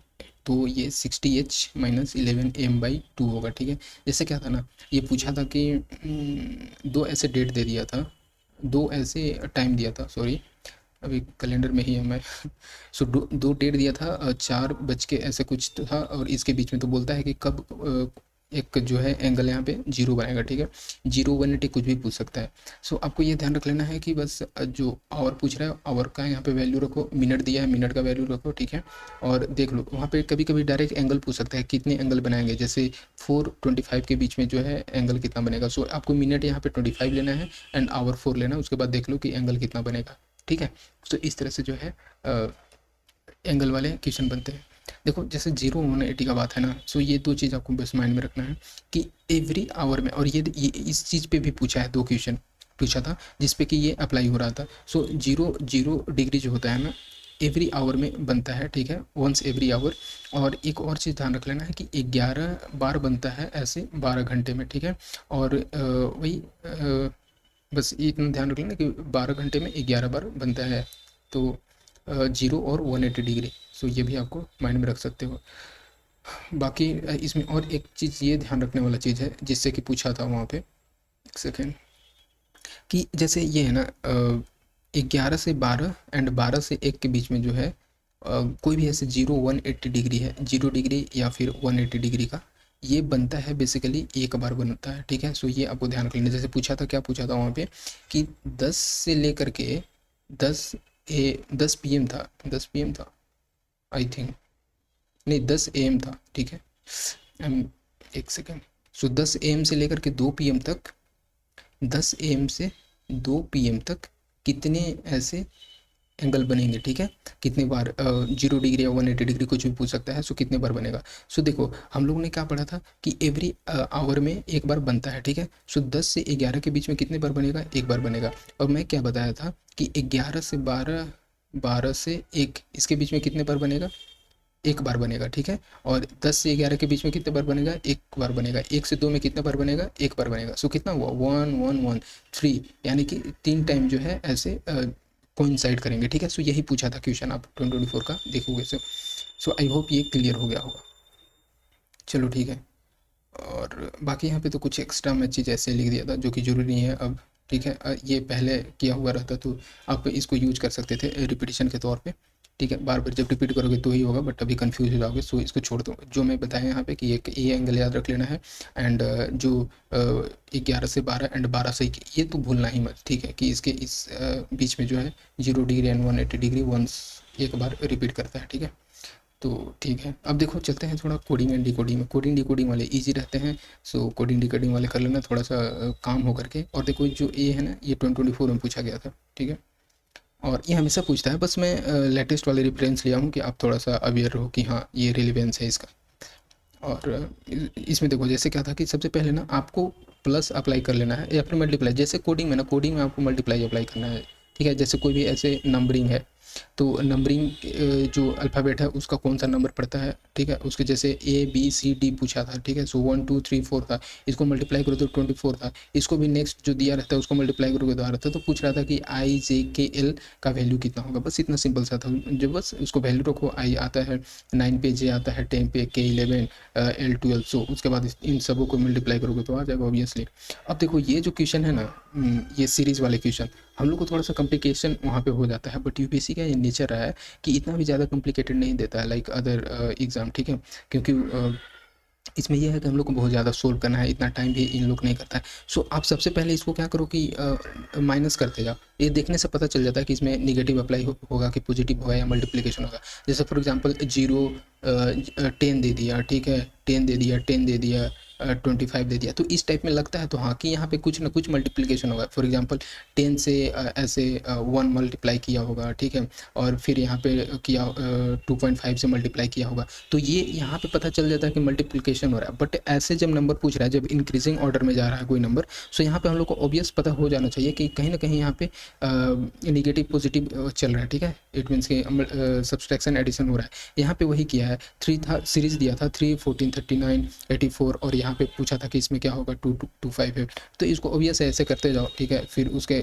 तो ये 60h-11 AM/2 होगा, ठीक है। जैसे क्या था ना, ये पूछा था कि 2 ऐसे डेट दे दिया था, 2 ऐसे टाइम दिया था, सॉरी अभी कैलेंडर में ही है मैं। सो 2 डेट दिया था, 4 बज के ऐसे कुछ था, और इसके बीच में तो बोलता है कि कब एक जो है एंगल यहाँ पे 0 बनाएगा, ठीक है। 0 180 कुछ भी पूछ सकता है। सो आपको ये ध्यान रख लेना है कि बस जो आवर पूछ रहा है आवर का यहाँ पे वैल्यू रखो, मिनट दिया है मिनट का वैल्यू रखो, ठीक है। और देख लो वहाँ पे कभी कभी डायरेक्ट एंगल पूछ सकता है, कितने एंगल बनाएंगे, जैसे 4:25 के बीच में जो है एंगल कितना बनेगा। सो आपको मिनट यहाँ पे 25 लेना है, एंड आवर 4 लेना है, उसके बाद देख लो कि एंगल कितना बनेगा, ठीक है। तो इस तरह से जो है एंगल वाले क्वेश्चन बनते हैं। देखो जैसे 0 180 का बात है ना, सो ये 2 चीज़ आपको बस माइंड में रखना है कि एवरी आवर में, और ये इस चीज़ पे भी पूछा है, 2 क्वेश्चन पूछा था जिस पे कि ये अप्लाई हो रहा था। सो 0 डिग्री जो होता है ना, एवरी आवर में बनता है, ठीक है, वंस एवरी आवर। और एक और चीज़ ध्यान रख लेना है कि 11 बार बनता है ऐसे 12 घंटे में, ठीक है। और वही बस इतना ध्यान रख लेना कि 12 घंटे में 11 बार बनता है। तो 0 और 180 डिग्री, सो ये भी आपको माइंड में रख सकते हो। बाकी इसमें और एक चीज़ ये ध्यान रखने वाला चीज़ है जिससे कि पूछा था वहाँ पे, एक सेकेंड, कि जैसे ये है ना 11 से 12 एंड 12 से 1 के बीच में जो है कोई भी ऐसे 180 डिग्री है, 0 डिग्री या फिर 180 डिग्री का, ये बनता है बेसिकली एक बार बनता है, ठीक है। सो ये आपको ध्यान रख लेना। जैसे पूछा था, क्या पूछा था वहाँ पे कि 10 से लेकर के 10 PM था, 10 PM था आई थिंक, नहीं 10 AM था, ठीक है। एक सेकेंड। सो 10 AM से लेकर के 2 PM तक, 10 AM से 2 PM तक कितने ऐसे एंगल बनेंगे, ठीक है, कितने बार 0 डिग्री या 180 डिग्री कुछ भी पूछ सकता है। सो कितने बार बनेगा। सो देखो हम लोगों ने क्या पढ़ा था कि एवरी आवर में एक बार बनता है, ठीक है। सो 10 से 11 के बीच में कितने बार बनेगा, एक बार बनेगा। और मैं क्या बताया था कि 11 से 12, 12 से 1 इसके बीच में कितने बार बनेगा, एक बार बनेगा, ठीक है। और 10 से 11 के बीच में कितने बार बनेगा, एक बार बनेगा। 1 से 2 में कितने बार बनेगा, एक बार बनेगा। सो कितना हुआ, 1 1 1 3, यानी कि 3 टाइम जो है ऐसे कोइंसाइड करेंगे, ठीक है। सो यही पूछा था क्वेश्चन, आप 2024 का देखोगे। सो आई होप ये क्लियर हो गया होगा। चलो ठीक है। और बाकी यहाँ पे तो कुछ एक्स्ट्रा मैं चीज़ ऐसे लिख दिया था जो कि ज़रूरी नहीं है अब, ठीक है। ये पहले किया हुआ रहता तो आप इसको यूज कर सकते थे रिपीटिशन के तौर पे, ठीक है। बार बार जब रिपीट करोगे तो ही होगा, बट अभी कंफ्यूज हो जाओगे। सो इसको छोड़ दो, जो मैं बताया यहाँ पे कि एक ये एंगल याद रख लेना है। एंड जो 11 से 12 एंड 12 से 1 ये तो भूलना ही मत, ठीक है, कि इसके इस बीच में जो है 0 डिग्री एंड 180 डिग्री वंस एक बार रिपीट करता है, ठीक है। तो ठीक है, अब देखो चलते हैं थोड़ा कोडिंग एंड डिकोडिंग में। कोडिंग डिकोडिंग वाले इजी रहते हैं। सो कोडिंग डिकोडिंग वाले कर लेना थोड़ा सा काम हो करके। और देखो जो ये है ना, ये 2024 में पूछा गया था, ठीक है। और ये हमेशा पूछता है, बस मैं लेटेस्ट वाले रेफरेंस लिया हूँ कि आप थोड़ा सा अवेयर रहो कि हाँ ये रिलेवेंस है इसका। और इसमें देखो जैसे क्या था कि सबसे पहले ना आपको प्लस अप्लाई कर लेना है या फिर मल्टीप्लाई। जैसे कोडिंग में ना, कोडिंग में आपको मल्टीप्लाई अप्लाई करना है, ठीक है। जैसे कोई भी ऐसे नंबरिंग है तो नंबरिंग जो अल्फ़ाबेट है उसका कौन सा नंबर पड़ता है, ठीक है। उसके जैसे ए बी सी डी पूछा था, ठीक है। सो 1 2 3 4 था, इसको मल्टीप्लाई करो तो 24 था। इसको भी नेक्स्ट जो दिया रहता है उसको मल्टीप्लाई करोगे तो आ रहता है। तो पूछ रहा था कि आई जे के एल का वैल्यू कितना होगा, बस इतना सिंपल सा था। जो बस उसको वैल्यू रखो, आई आता है 9 पे, जे आता है 10 पे, के 11, एल 12। सो उसके बाद इन सबों को मल्टीप्लाई करोगे तो आ जाएगा ऑब्वियसली। अब देखो ये जो क्वेश्चन है ना, ये सीरीज़ वाले क्वेश्चन हम लोग को थोड़ा सा कॉम्प्लिकेशन वहाँ पे हो जाता है। बट यूपीएससी का ये नेचर रहा है कि इतना भी ज़्यादा कॉम्प्लिकेटेड नहीं देता है लाइक अदर एग्ज़ाम, ठीक है। क्योंकि इसमें यह है कि हम लोग को बहुत ज़्यादा सोल्व करना है, इतना टाइम भी इन लोग नहीं करता है। सो आप सबसे पहले इसको क्या करो कि माइनस करते जाओ। ये देखने से पता चल जाता है कि इसमें निगेटिव अप्लाई होगा कि पॉजिटिव होगा या मल्टीप्लिकेशन होगा। जैसे फॉर एग्जांपल 0 10 दे दिया, ठीक है, 10 दे दिया, 10 दे दिया, 25 दे दिया, तो इस टाइप में लगता है तो हाँ कि यहाँ पे कुछ ना कुछ मल्टीप्लिकेशन होगा। फॉर एग्जांपल 10 से ऐसे 1 मल्टीप्लाई किया होगा, ठीक है, और फिर यहाँ पे किया 2.5 से मल्टीप्लाई किया होगा। तो ये यहाँ पे पता चल जाता है कि मल्टीप्लिकेशन हो रहा है। बट ऐसे जब नंबर पूछ रहा है, जब इंक्रीजिंग ऑर्डर में जा रहा है कोई नंबर, सो यहाँ पे हम लोग को ऑब्वियस पता हो जाना चाहिए कि कहीं ना कहीं यहाँ पे निगेटिव पॉजिटिव चल रहा है, ठीक है। इट मीन्स कि सब्सट्रैक्शन एडिशन हो रहा है। यहाँ पे वही किया है। 3 था, सीरीज दिया था 3 14 39 84, और यहाँ पे पूछा था कि इसमें क्या होगा 2 2 5 है। तो इसको ऑब्वियस ऐसे करते जाओ, ठीक है, फिर उसके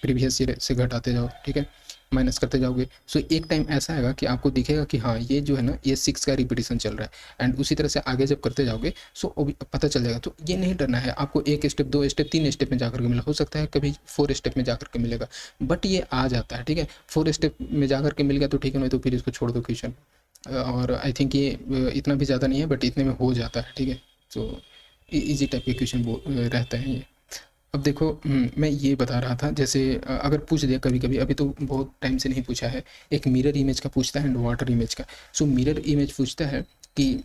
प्रीवियस ईयर से घटाते जाओ, ठीक है, माइनस करते जाओगे। सो एक टाइम ऐसा आएगा कि आपको दिखेगा कि हाँ ये जो है ना ये 6 का रिपीटिशन चल रहा है। एंड उसी तरह से आगे जब करते जाओगे सो पता चल जाएगा। तो ये नहीं डरना है आपको, 1 स्टेप 2 स्टेप 3 स्टेप में जाकर के मिला, हो सकता है कभी 4 स्टेप में जाकर के मिलेगा, बट ये आ जाता है, ठीक है। 4 स्टेप में जाकर के मिल गया तो ठीक है, नहीं तो फिर इसको छोड़ दो क्वेश्चन। और आई थिंक ये इतना भी ज़्यादा नहीं है, बट इतने में हो जाता है, ठीक है। तो इजी टाइप के क्वेश्चन रहते हैं ये। अब देखो मैं ये बता रहा था, जैसे अगर पूछ दिया कभी कभी, अभी तो बहुत टाइम से नहीं पूछा है, एक मिरर इमेज का पूछता है एंड वाटर इमेज का। सो मिरर इमेज पूछता है कि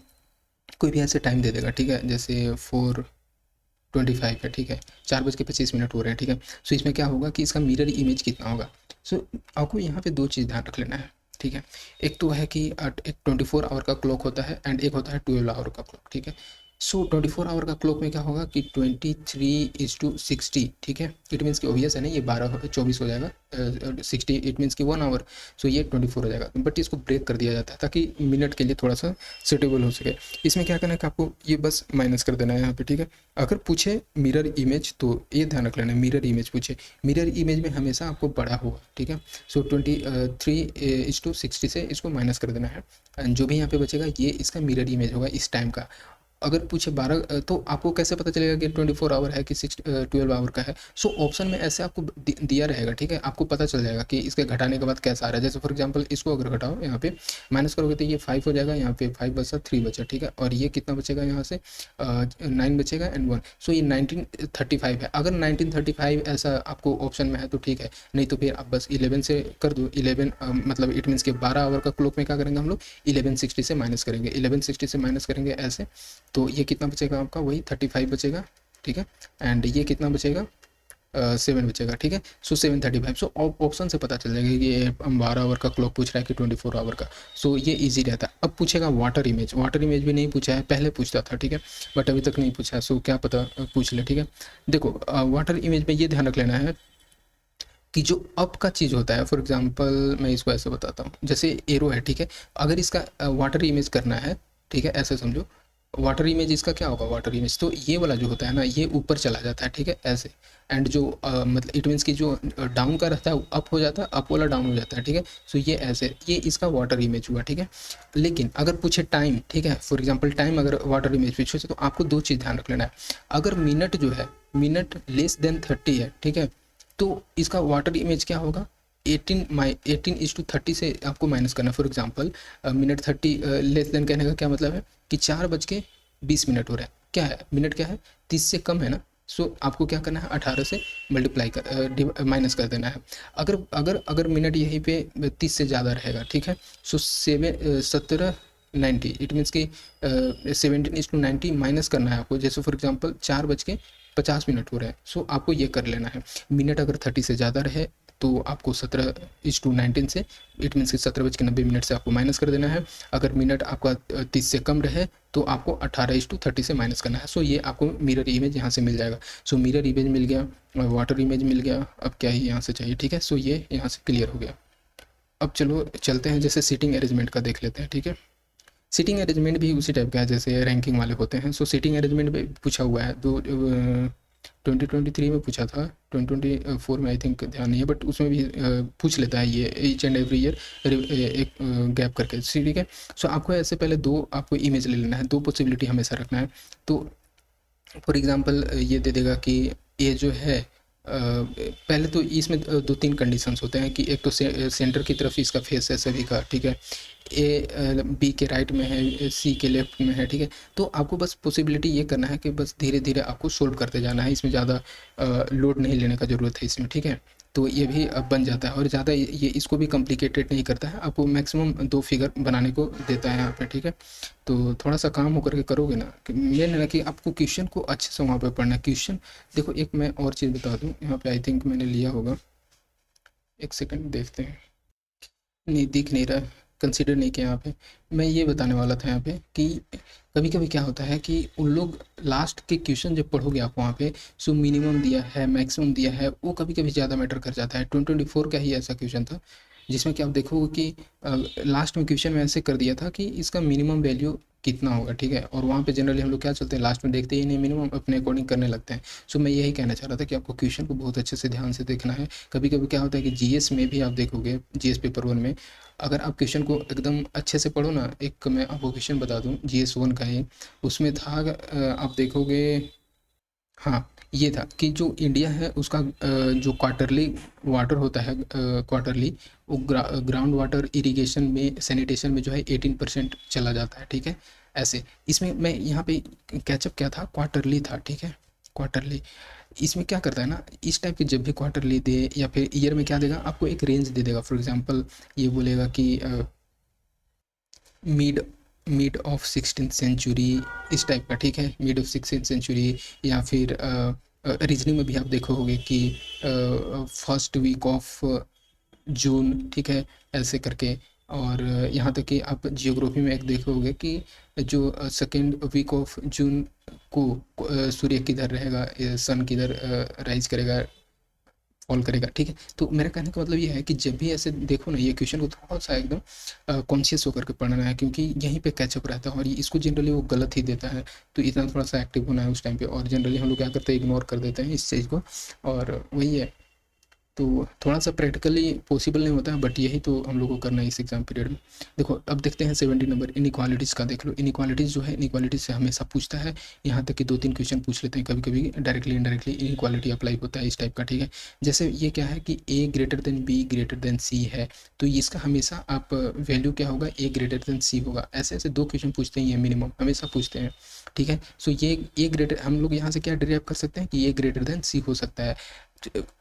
कोई भी ऐसे टाइम दे देगा, ठीक है, जैसे 4:25 है, ठीक है, 4:25 हो रहे हैं, ठीक है। सो इसमें क्या होगा कि इसका मिरर इमेज कितना होगा। सो आपको यहाँ पे 2 चीज़ ध्यान रख लेना है, ठीक है। एक तो है कि एक 24 आवर का क्लॉक होता है एंड एक होता है 12 आवर का क्लॉक, ठीक है। सो 24 आवर का क्लॉक में क्या होगा कि 23:60, ठीक है। इट मीन्स कि ऑब्वियस है ना, ये 24 हो जाएगा, 60 इट मीन्स कि 1 आवर। सो ये 24 हो जाएगा, बट इसको ब्रेक कर दिया जाता है ताकि मिनट के लिए थोड़ा सा सुटेबल हो सके। इसमें क्या करना है कि आपको ये बस माइनस कर देना है यहाँ पे, ठीक है। अगर पूछे मिरर इमेज तो ये ध्यान रख लेना है, मिरर इमेज पूछे, मिरर इमेज में हमेशा आपको बड़ा होगा, ठीक है। सो 23:60 से इसको माइनस कर देना है, एंड जो भी यहाँ पे बचेगा ये इसका मिरर इमेज होगा इस टाइम का। अगर पूछे 12 तो आपको कैसे पता चलेगा कि 24 आवर है कि 12 आवर का है। सो ऑप्शन में ऐसे आपको दिया रहेगा, ठीक है, आपको पता चल जाएगा कि इसके घटाने के बाद कैसा आ रहा है। जैसे फॉर एग्जांपल इसको अगर घटाओ, यहाँ पे माइनस करोगे तो ये 5 हो जाएगा, यहाँ पे 5 बचा 3 बचा, ठीक है, और ये कितना बचेगा यहाँ से 9 बचेगा एंड 1। सो ये 1935 है। अगर 1935 ऐसा आपको ऑप्शन में है तो ठीक है, नहीं तो फिर आप बस 11 से कर दो। 11 मतलब इट मीन्स के 12 आवर का क्लॉक में क्या करेंगे हम लोग, 1160 से माइनस करेंगे, 1160 से माइनस करेंगे ऐसे। तो ये कितना बचेगा आपका, वही 35 बचेगा, ठीक है। एंड ये कितना बचेगा, 7 बचेगा, ठीक है। सो 7:35, सो ऑप्शन से पता चल जाएगा कि ये 12 आवर का क्लॉक पूछ रहा है कि 24 आवर का। सो ये ईजी रहता है। अब पूछेगा वाटर इमेज, वाटर इमेज भी नहीं पूछा है, पहले पूछता था, ठीक है, बट अभी तक नहीं पूछा है। सो क्या पता पूछ ले, ठीक है। देखो वाटर इमेज में ये ध्यान रख लेना है कि जो अप का चीज़ होता है, फॉर एग्जांपल मैं इसको ऐसे बताता हूँ, जैसे एरो है, ठीक है, अगर इसका वाटर इमेज करना है, ठीक है, ऐसे समझो, वाटर इमेज इसका क्या होगा, वाटर इमेज तो ये वाला जो होता है ना, ये ऊपर चला जाता है, ठीक है, ऐसे। एंड जो मतलब इट मीन्स कि जो डाउन का रहता है अप हो जाता है, अप वाला डाउन हो जाता है, ठीक है। सो ये ऐसे, ये इसका वाटर इमेज हुआ, ठीक है। लेकिन अगर पूछे टाइम, ठीक है, फॉर एग्जांपल टाइम अगर वाटर इमेज पूछे तो आपको दो चीज़ ध्यान रख लेना है। अगर मिनट जो है, मिनट लेस देन 30 है, ठीक है, तो इसका वाटर इमेज क्या होगा, 18:30 से आपको माइनस करना है। For example minute 30 less than कहने का क्या मतलब है कि 4:20 हो रहा है, क्या है मिनट, क्या है 30 से कम है ना। सो आपको क्या करना है, 18 से मल्टीप्लाई कर माइनस कर देना है। अगर अगर अगर मिनट यहीं पे 30 से ज़्यादा रहेगा, ठीक है, सो 17:90 इट मीन्स कि 17:90 माइनस करना है आपको। जैसे फॉर एग्जांपल 4:50 हो रहा है, सो आपको ये कर लेना है। मिनट अगर 30 से ज़्यादा रहे तो आपको 17:19 से इट मीन्स कि 17:90 से आपको माइनस कर देना है। अगर मिनट आपका 30 से कम रहे तो आपको 18:30 से माइनस करना है। सो ये आपको मिरर इमेज यहाँ से मिल जाएगा। सो मिरर इमेज मिल गया, वाटर इमेज मिल गया, अब क्या ही यहाँ से चाहिए, ठीक है। सो ये यहाँ से क्लियर हो गया। अब चलो चलते हैं, जैसे सीटिंग अरेंजमेंट का देख लेते हैं, ठीक है। सीटिंग अरेंजमेंट भी उसी टाइप का है जैसे रैंकिंग वाले होते हैं। सो सीटिंग अरेंजमेंट भी पूछा हुआ है, 2023 में पूछा था, 2024 में आई थिंक ध्यान नहीं है, बट उसमें भी पूछ लेता है ये ईच एंड एवरी ईयर एक गैप करके, ठीक है। सो आपको ऐसे पहले दो आपको इमेज ले लेना है, दो पॉसिबिलिटी हमेशा रखना है। तो फॉर एग्जांपल ये दे देगा कि ये जो है पहले तो इसमें दो तीन कंडीशंस होते हैं कि एक तो सेंटर की तरफ इसका फेस है सभी का, ठीक है, ए बी के राइट में है, सी के लेफ्ट में है, ठीक है। तो आपको बस पॉसिबिलिटी ये करना है कि बस धीरे धीरे आपको सोल्व करते जाना है, इसमें ज़्यादा लोड नहीं लेने का ज़रूरत है इसमें, ठीक है। तो ये भी अब बन जाता है और ज़्यादा ये इसको भी कॉम्प्लिकेटेड नहीं करता है, आपको मैक्सिमम 2 फिगर बनाने को देता है यहाँ पे, ठीक है। तो थोड़ा सा काम होकर के करोगे ना, मेन है ना कि आपको क्वेश्चन को अच्छे से वहाँ पे पढ़ना है। क्वेश्चन देखो, एक मैं और चीज़ बता दूँ यहाँ पे, आई थिंक मैंने लिया होगा, एक सेकंड देखते हैं, नहीं दिख नहीं रहा, कंसीडर नहीं किया यहाँ पे। मैं ये बताने वाला था यहाँ पे कि कभी कभी क्या होता है कि उन लोग लास्ट के क्वेश्चन जब पढ़ोगे आप वहाँ पे, सो मिनिमम दिया है मैक्सिमम दिया है, वो कभी कभी ज़्यादा मैटर कर जाता है। 2024 का ही ऐसा क्वेश्चन था जिसमें कि आप देखोगे कि लास्ट में क्वेश्चन में ऐसे कर दिया था कि इसका मिनिमम वैल्यू कितना होगा, ठीक है। और वहाँ पे जनरली हम लोग क्या चलते हैं, लास्ट में देखते ही नहीं, मिनिमम अपने अकॉर्डिंग करने लगते हैं। सो मैं यही कहना चाह रहा था कि आपको क्वेश्चन को बहुत अच्छे से ध्यान से देखना है। कभी कभी क्या होता है कि जीएस में भी आप देखोगे, जीएस पेपर 1 में अगर आप क्वेश्चन को एकदम अच्छे से पढ़ो ना, एक मैं आपको क्वेश्चन बता दूं जीएस 1 का ही, उसमें था आप देखोगे, हाँ, ये था कि जो इंडिया है उसका जो क्वार्टरली वाटर होता है, क्वार्टरली वो ग्राउंड वाटर इरिगेशन में सैनिटेशन में जो है 18% चला जाता है, ठीक है। ऐसे इसमें मैं यहाँ पे कैचअप क्या था, क्वार्टरली था, ठीक है, क्वार्टरली। इसमें क्या करता है ना, इस टाइप के जब भी क्वार्टरली दे या फिर ईयर में क्या देगा आपको, एक रेंज दे देगा। फॉर एग्जांपल ये बोलेगा कि mid mid of 16th century, इस टाइप का, ठीक है, मिड ऑफ 16th सेंचुरी। या फिर रीजनिंग में भी आप देखोगे कि फर्स्ट वीक ऑफ जून, ठीक है, ऐसे करके। और यहाँ तक कि आप जियोग्राफी में एक देखोगे कि जो सेकेंड वीक ऑफ जून को सूर्य किधर रहेगा, सन किधर राइज करेगा, फॉल करेगा, ठीक है। तो मेरा कहने का मतलब ये है कि जब भी ऐसे देखो ना, ये क्वेश्चन को थोड़ा सा एकदम कॉन्शियस होकर के पढ़ना है, क्योंकि यहीं पे कैचअप रहता है और इसको जनरली वो गलत ही देता है। तो इतना थोड़ा सा एक्टिव होना है उस टाइम पे, और जनरली हम लोग क्या करते हैं, इग्नोर कर देते हैं इस चीज़ को, और वही है। तो थोड़ा सा प्रैक्टिकली पॉसिबल नहीं होता है, बट यही तो हम लोग को करना है इस एग्जाम पीरियड में। देखो अब देखते हैं 70 नंबर इनइक्वालिटीज़ का, देख लो। इनइक्वालिटीज़ जो है, इनइक्वालिटीज़ से हमेशा पूछता है, यहाँ तक कि 2-3 क्वेश्चन पूछ लेते हैं कभी कभी, डायरेक्टली इनडायरेक्टली इनइक्वालिटी अप्लाई होता है इस टाइप का, ठीक है। जैसे ये क्या है कि a greater than b greater than सी है, तो इसका हमेशा आप वैल्यू क्या होगा, ए ग्रेटर देन सी होगा। ऐसे ऐसे 2 क्वेश्चन पूछते हैं, ये मिनिमम हमेशा पूछते हैं, ठीक है। सो ये ग्रेटर, हम लोग यहाँ से क्या डिराइव कर सकते हैं कि ये ग्रेटर देन सी हो सकता है।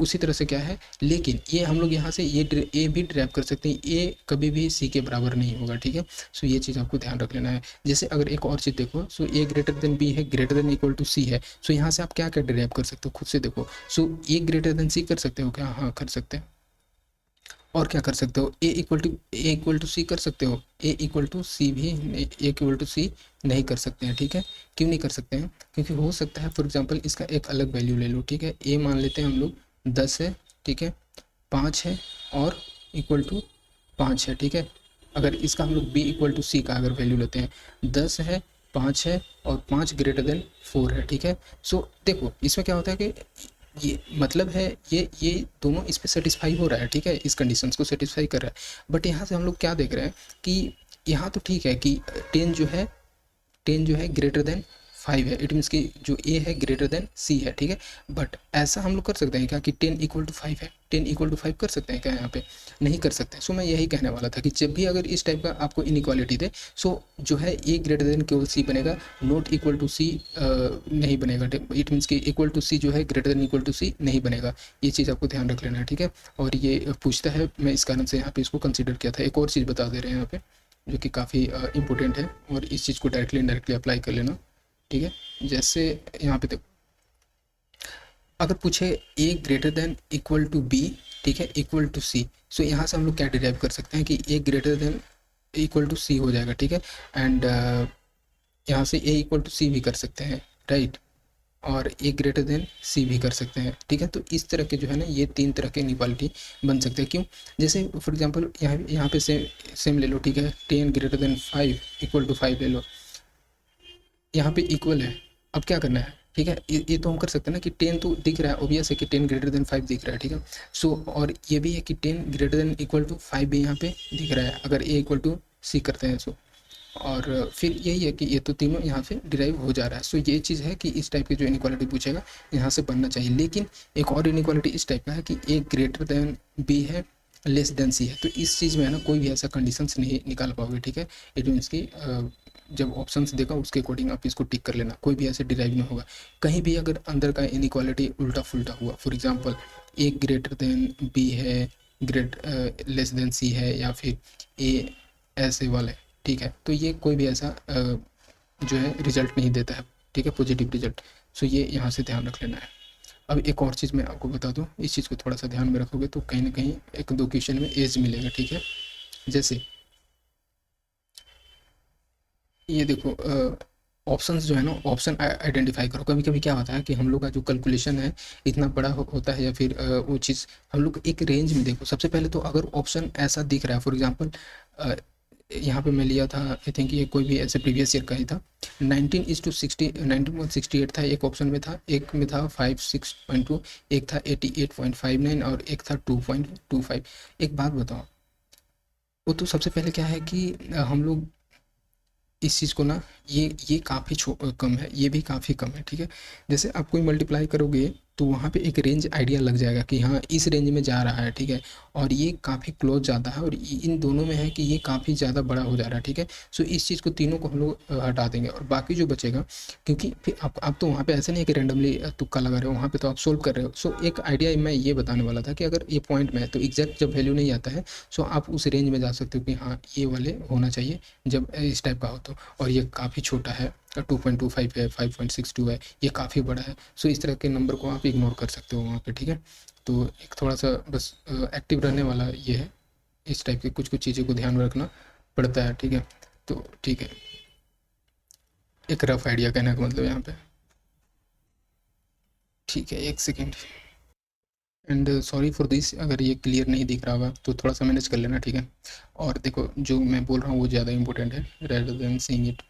उसी तरह से क्या है, लेकिन ये हम लोग यहाँ से ए भी ड्राइव कर सकते हैं, ए कभी भी सी के बराबर नहीं होगा, ठीक है। सो ये चीज़ आपको ध्यान रख लेना है। जैसे अगर एक और चीज़ देखो, सो ए ग्रेटर देन बी है, ग्रेटर देन इक्वल टू सी है, सो यहाँ से आप क्या क्या ड्राइव कर सकते हो खुद से देखो। सो ए ग्रेटर देन सी कर सकते हो क्या? हाँ कर सकते हैं। और क्या कर सकते हो? ए इक्वल टू सी कर सकते हो, ए इक्वल टू सी भी ए इक्वल टू सी नहीं कर सकते हैं, ठीक है। क्यों नहीं कर सकते हैं? क्योंकि हो सकता है फॉर एग्जांपल इसका एक अलग वैल्यू ले लो, ठीक है। ए मान लेते हैं हम लोग 10 है, ठीक है, 5 है और इक्वल टू 5 है, ठीक है। अगर इसका हम लोग बी इक्वल टू सी का अगर वैल्यू लेते हैं, 10 है, 5 है और 5 ग्रेटर देन 4 है, ठीक है। सो देखो इसमें क्या होता है कि ये मतलब है ये दोनों इस पे सेटिस्फाई हो रहा है, ठीक है, इस कंडीशंस को सेटिस्फाई कर रहा है। बट यहाँ से हम लोग क्या देख रहे हैं कि यहाँ तो ठीक है कि 10 जो है 10 जो है ग्रेटर देन 5 है, इट मीन्स कि जो ए है ग्रेटर देन सी है, ठीक है। बट ऐसा हम लोग कर सकते हैं क्या कि 10 इक्वल टू 5 है, 10 इक्वल टू 5 कर सकते हैं क्या? यहाँ पे नहीं कर सकते। सो मैं यही कहने वाला था कि जब भी अगर इस टाइप का आपको इनइक्वालिटी दे, सो जो है ए ग्रेटर देन केवल सी बनेगा, नॉट इक्वल टू सी नहीं बनेगा। इट मीन्स कि इक्वल टू सी जो है ग्रेटर देन इक्वल टू सी नहीं बनेगा। ये चीज़ आपको ध्यान रख लेना है, ठीक है। और ये पूछता है, मैं इस कारण से यहाँ पे इसको कंसिडर किया था। एक और चीज़ बता दे रहे हैं यहाँ पे जो कि काफ़ी इंपॉर्टेंट है, और इस चीज़ को डायरेक्टली इनडायरेक्टली अप्लाई कर लेना, ठीक है। जैसे यहाँ पे देखो, अगर पूछे a greater than equal to b, ठीक है, इक्वल टू सी, सो यहाँ से हम लोग क्या डिराइव कर सकते हैं कि a greater than equal to सी हो जाएगा, ठीक है। एंड यहाँ से ए इक्वल टू सी भी कर सकते हैं, राइट, और ए ग्रेटर देन सी भी कर सकते हैं, ठीक है। तो इस तरह के जो है ना, ये 3 तरह के इनइक्वालिटी बन सकते हैं। क्यों? जैसे फॉर एग्जांपल यहाँ पे सेम ले लो, ठीक है, 10 ग्रेटर देन 5 इक्वल टू 5 ले लो, यहाँ पे इक्वल है। अब क्या करना है, ठीक है, ये तो हम कर सकते हैं ना कि 10 तो दिख रहा है, ऑब्वियस है कि 10 ग्रेटर देन 5 दिख रहा है, ठीक है। सो और ये भी है कि 10 ग्रेटर देन इक्वल टू 5 भी यहाँ पे दिख रहा है, अगर ए इक्वल टू सी करते हैं। सो और फिर यही है कि ये तो तीनों यहाँ से डिराइव हो जा रहा है। सो ये चीज़ है कि इस टाइप की जो इनइक्वालिटी पूछेगा यहाँ से बनना चाहिए। लेकिन एक और इनइक्वालिटी इस टाइप का है कि ए ग्रेटर देन बी है, लेस देन सी है, तो इस चीज़ में है ना कोई भी ऐसा कंडीशंस नहीं निकाल पाओगे, ठीक है। इट मीन्स कि जब ऑप्शंस देखा उसके अकॉर्डिंग आप इसको टिक कर लेना, कोई भी ऐसे डिराइव नहीं होगा। कहीं भी अगर अंदर का इनइक्वालिटी उल्टा फुल्टा हुआ, for example A greater than B है, लेस देन सी है, या फिर ए ऐसे वाले, ठीक है, तो ये कोई भी ऐसा जो है रिजल्ट नहीं देता है, ठीक है, पॉजिटिव रिजल्ट। सो ये यहाँ से ध्यान रख लेना है। अब एक और चीज़ मैं आपको बता दूँ, इस चीज़ को थोड़ा सा ध्यान में रखोगे तो कहीं ना कहीं एक दो क्वेश्चन में एज मिलेगा, ठीक है। जैसे ये देखो, ऑप्शंस जो है ना, ऑप्शन आइडेंटिफाई करो। कभी कभी क्या होता है कि हम लोग का जो कैलकुलेशन है इतना बड़ा होता है, या फिर वो चीज़ हम लोग एक रेंज में देखो। सबसे पहले तो अगर ऑप्शन ऐसा दिख रहा है, फॉर एग्जांपल यहाँ पे मैं लिया था, आई थिंक ये कोई भी ऐसे प्रीवियस ईयर का ही था, 19:60, 19.68 था एक ऑप्शन में था, एक में था 56.2, एक था 88.59 और एक था 2.25। एक बात बताओ, वो तो सबसे पहले क्या है कि हम लोग इस चीज़ को ना, ये काफ़ी कम है, ये भी काफ़ी कम है, ठीक है। जैसे आप कोई मल्टीप्लाई करोगे तो वहाँ पे एक रेंज आइडिया लग जाएगा कि हाँ इस रेंज में जा रहा है, ठीक है। और ये काफ़ी क्लोज जाता है, और इन दोनों में है कि ये काफ़ी ज़्यादा बड़ा हो जा रहा है, ठीक है। सो इस चीज़ को तीनों को हम लोग हटा देंगे, और बाकी जो बचेगा, क्योंकि फिर आप तो वहाँ पे ऐसे नहीं है कि रैंडमली तुक्का लगा रहे हो, वहाँ पे तो आप सोल्व कर रहे हो। सो एक आइडिया मैं ये बताने वाला था कि अगर ये पॉइंट में है तो एग्जैक्ट जब वैल्यू नहीं आता है, सो आप उस रेंज में जा सकते हो कि हाँ ये वाले होना चाहिए जब इस टाइप का हो तो। और ये काफ़ी छोटा है, 2.25 है, 5.62 है, ये काफ़ी बड़ा है। सो इस तरह के नंबर को आप इग्नोर कर सकते हो वहाँ पे, ठीक है। तो एक थोड़ा सा बस एक्टिव रहने वाला ये है, इस टाइप की कुछ कुछ चीज़ों को ध्यान में रखना पड़ता है, ठीक है। तो ठीक है, एक रफ आइडिया कहने का मतलब यहाँ पे, ठीक है। एक second, and sorry for this, अगर ये क्लियर नहीं दिख रहा होगा तो थोड़ा सा मैनेज कर लेना, ठीक है। और देखो जो मैं बोल रहा हूँ वो ज़्यादा इंपॉर्टेंट है रेदर देन सीइंग इट।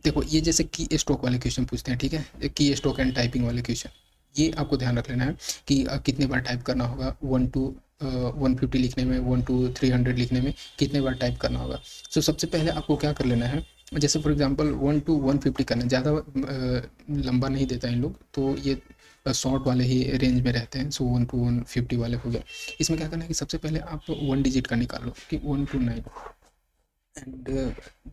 देखो ये जैसे की स्ट्रोक वाले क्वेश्चन पूछते हैं, ठीक है, की स्ट्रोक एंड टाइपिंग वाले क्वेश्चन, ये आपको ध्यान रख लेना है कि कितने बार टाइप करना होगा, 1 to 150 लिखने में, 1 to 300 लिखने में कितने बार टाइप करना होगा। सो सबसे पहले आपको क्या कर लेना है, जैसे फॉर एग्जांपल 1 to 150 करना, ज़्यादा लंबा नहीं देता इन लोग, तो ये शॉर्ट वाले ही रेंज में रहते हैं। सो 1 to 150 वाले हो गए। इसमें क्या करना है कि सबसे पहले आप 1 डिजिट का निकाल लो कि 1 to 9, एंड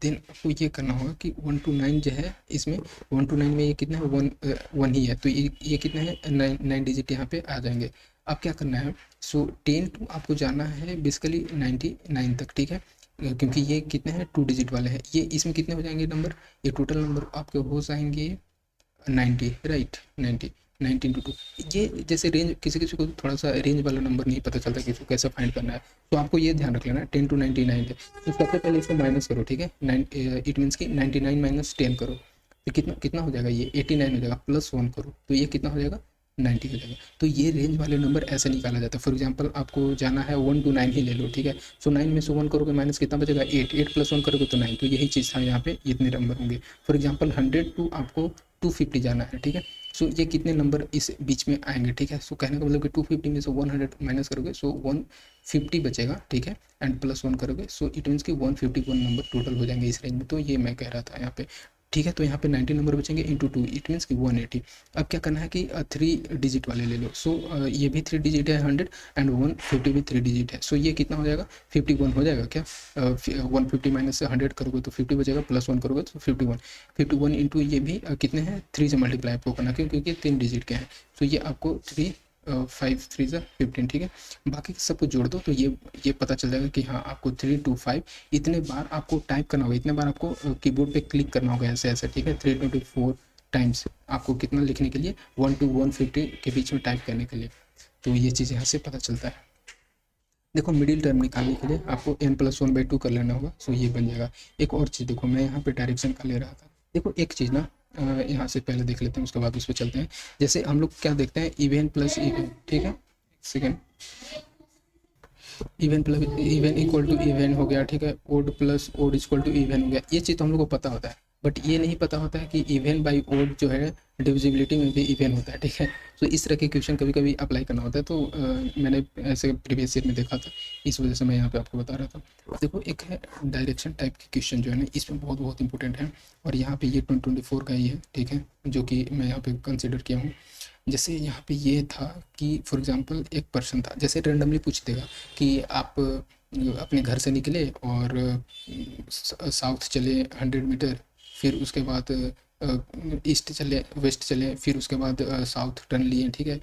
देन आपको ये करना होगा कि 1 to 9 जो है इसमें, 1 to 9 में ये कितना है, वन वन ही है, तो ये कितना है, नाइन नाइन डिजिट यहाँ पे आ जाएंगे। अब क्या करना है, सो 10 to आपको जाना है बेसिकली 99 तक, ठीक है, क्योंकि ये कितने हैं, 2 डिजिट वाले हैं। ये इसमें कितने हो जाएंगे नंबर, ये टोटल नंबर आपके हो जाएंगे 90, राइट, 90, 19 to 2। ये जैसे रेंज, किसी किसी को थोड़ा सा रेंज वाला नंबर नहीं पता चलता किसी को कैसे फाइंड करना है, तो आपको ये ध्यान रख लेना 10 to 99 है। तो सबसे पहले इसको माइनस करो, ठीक है, इट मीन्स कि 99 माइनस 10 करो, तो कितना कितना हो जाएगा, ये 89 हो जाएगा, प्लस 1 करो तो ये कितना हो जाएगा, 90 हो जाएगा। तो ये रेंज वाले नंबर ऐसे निकाला जाता है। फॉर एग्जांपल आपको जाना है 1 to 9 ही ले लो, ठीक है, सो 9 में से 1 करोगे माइनस कितना बचेगा, 8, 8 प्लस 1 करोगे तो 9, तो यही चीज़ था यहाँ पे, इतने नंबर होंगे। फॉर एग्जांपल 100 to आपको 250 जाना है, ठीक है, सो ये कितने नंबर इस बीच में आएंगे, ठीक है, सो कहने का मतलब कि 250 में से 100 माइनस करोगे सो 150 बचेगा, ठीक है, एंड प्लस 1 करोगे सो इट मीन्स कि 151 नंबर टोटल हो जाएंगे इस रेंज में। तो ये मैं कह रहा था यहाँ पे, ठीक है, तो यहाँ पे 90 नंबर बचेंगे इंटू 2, इट मीन्स कि 180। अब क्या करना है कि 3 डिजिट वाले ले लो, सो ये भी 3 डिजिट है 100, एंड 150 भी 3 डिजिट है, सो ये कितना हो जाएगा, 51 हो जाएगा क्या, 150 माइनस से 100 करोगे तो 50 बचेगा, प्लस 1 करोगे तो 51, 51 इंटू ये भी कितने हैं, 3 से मल्टीप्लाई आपको करना, क्योंकि ये 3 डिजिट के हैं, तो ये आपको 5 3 15, ठीक है, बाकी सबको जोड़ दो तो ये पता चल जाएगा कि हाँ आपको 3 to 5 इतने बार आपको टाइप करना होगा, इतने बार आपको कीबोर्ड पे क्लिक करना होगा ऐसे ऐसे, ठीक है, 3 to 4 टाइम्स आपको कितना लिखने के लिए, 1 to 150 के बीच में टाइप करने के लिए, तो ये चीज़ यहाँ से पता चलता है। देखो मिडिल टर्म निकालने के लिए आपको n+1/2 कर लेना होगा, सो ये बन जाएगा। एक और चीज़ देखो, मैं यहाँ पे डायरेक्शन का ले रहा था, देखो एक चीज़ ना, यहाँ से पहले देख लेते हैं उसके बाद उस पर चलते हैं। जैसे हम लोग क्या देखते हैं, इवन प्लस इवन, ठीक है, second, even plus even equal to even हो गया, ठीक है, odd plus odd equal to even हो गया, ये चीज़ तो हम लोग को पता होता है, बट ये नहीं पता होता है कि इवन बाई ओड जो है डिविजिबिलिटी में भी इवन होता है, ठीक है, तो इस तरह के क्वेश्चन कभी कभी अप्लाई करना होता है, तो मैंने ऐसे प्रीवियस ईयर में देखा था, इस वजह से मैं यहाँ पे आपको बता रहा था। देखो एक है डायरेक्शन टाइप के क्वेश्चन जो है ना, इसमें बहुत बहुत इंपॉर्टेंट है, और यहाँ पे ये 2024 का ही है, ठीक है, जो कि मैं यहाँ पे कंसिडर किया हूँ। जैसे यहाँ पे ये था कि फॉर एग्जांपल एक पर्सन था, जैसे रेंडमली पूछ देगा कि आप अपने घर से निकले और साउथ चले 100 मीटर, फिर उसके बाद ईस्ट चले, वेस्ट चले, फिर उसके बाद साउथ टर्न लिए, ठीक है,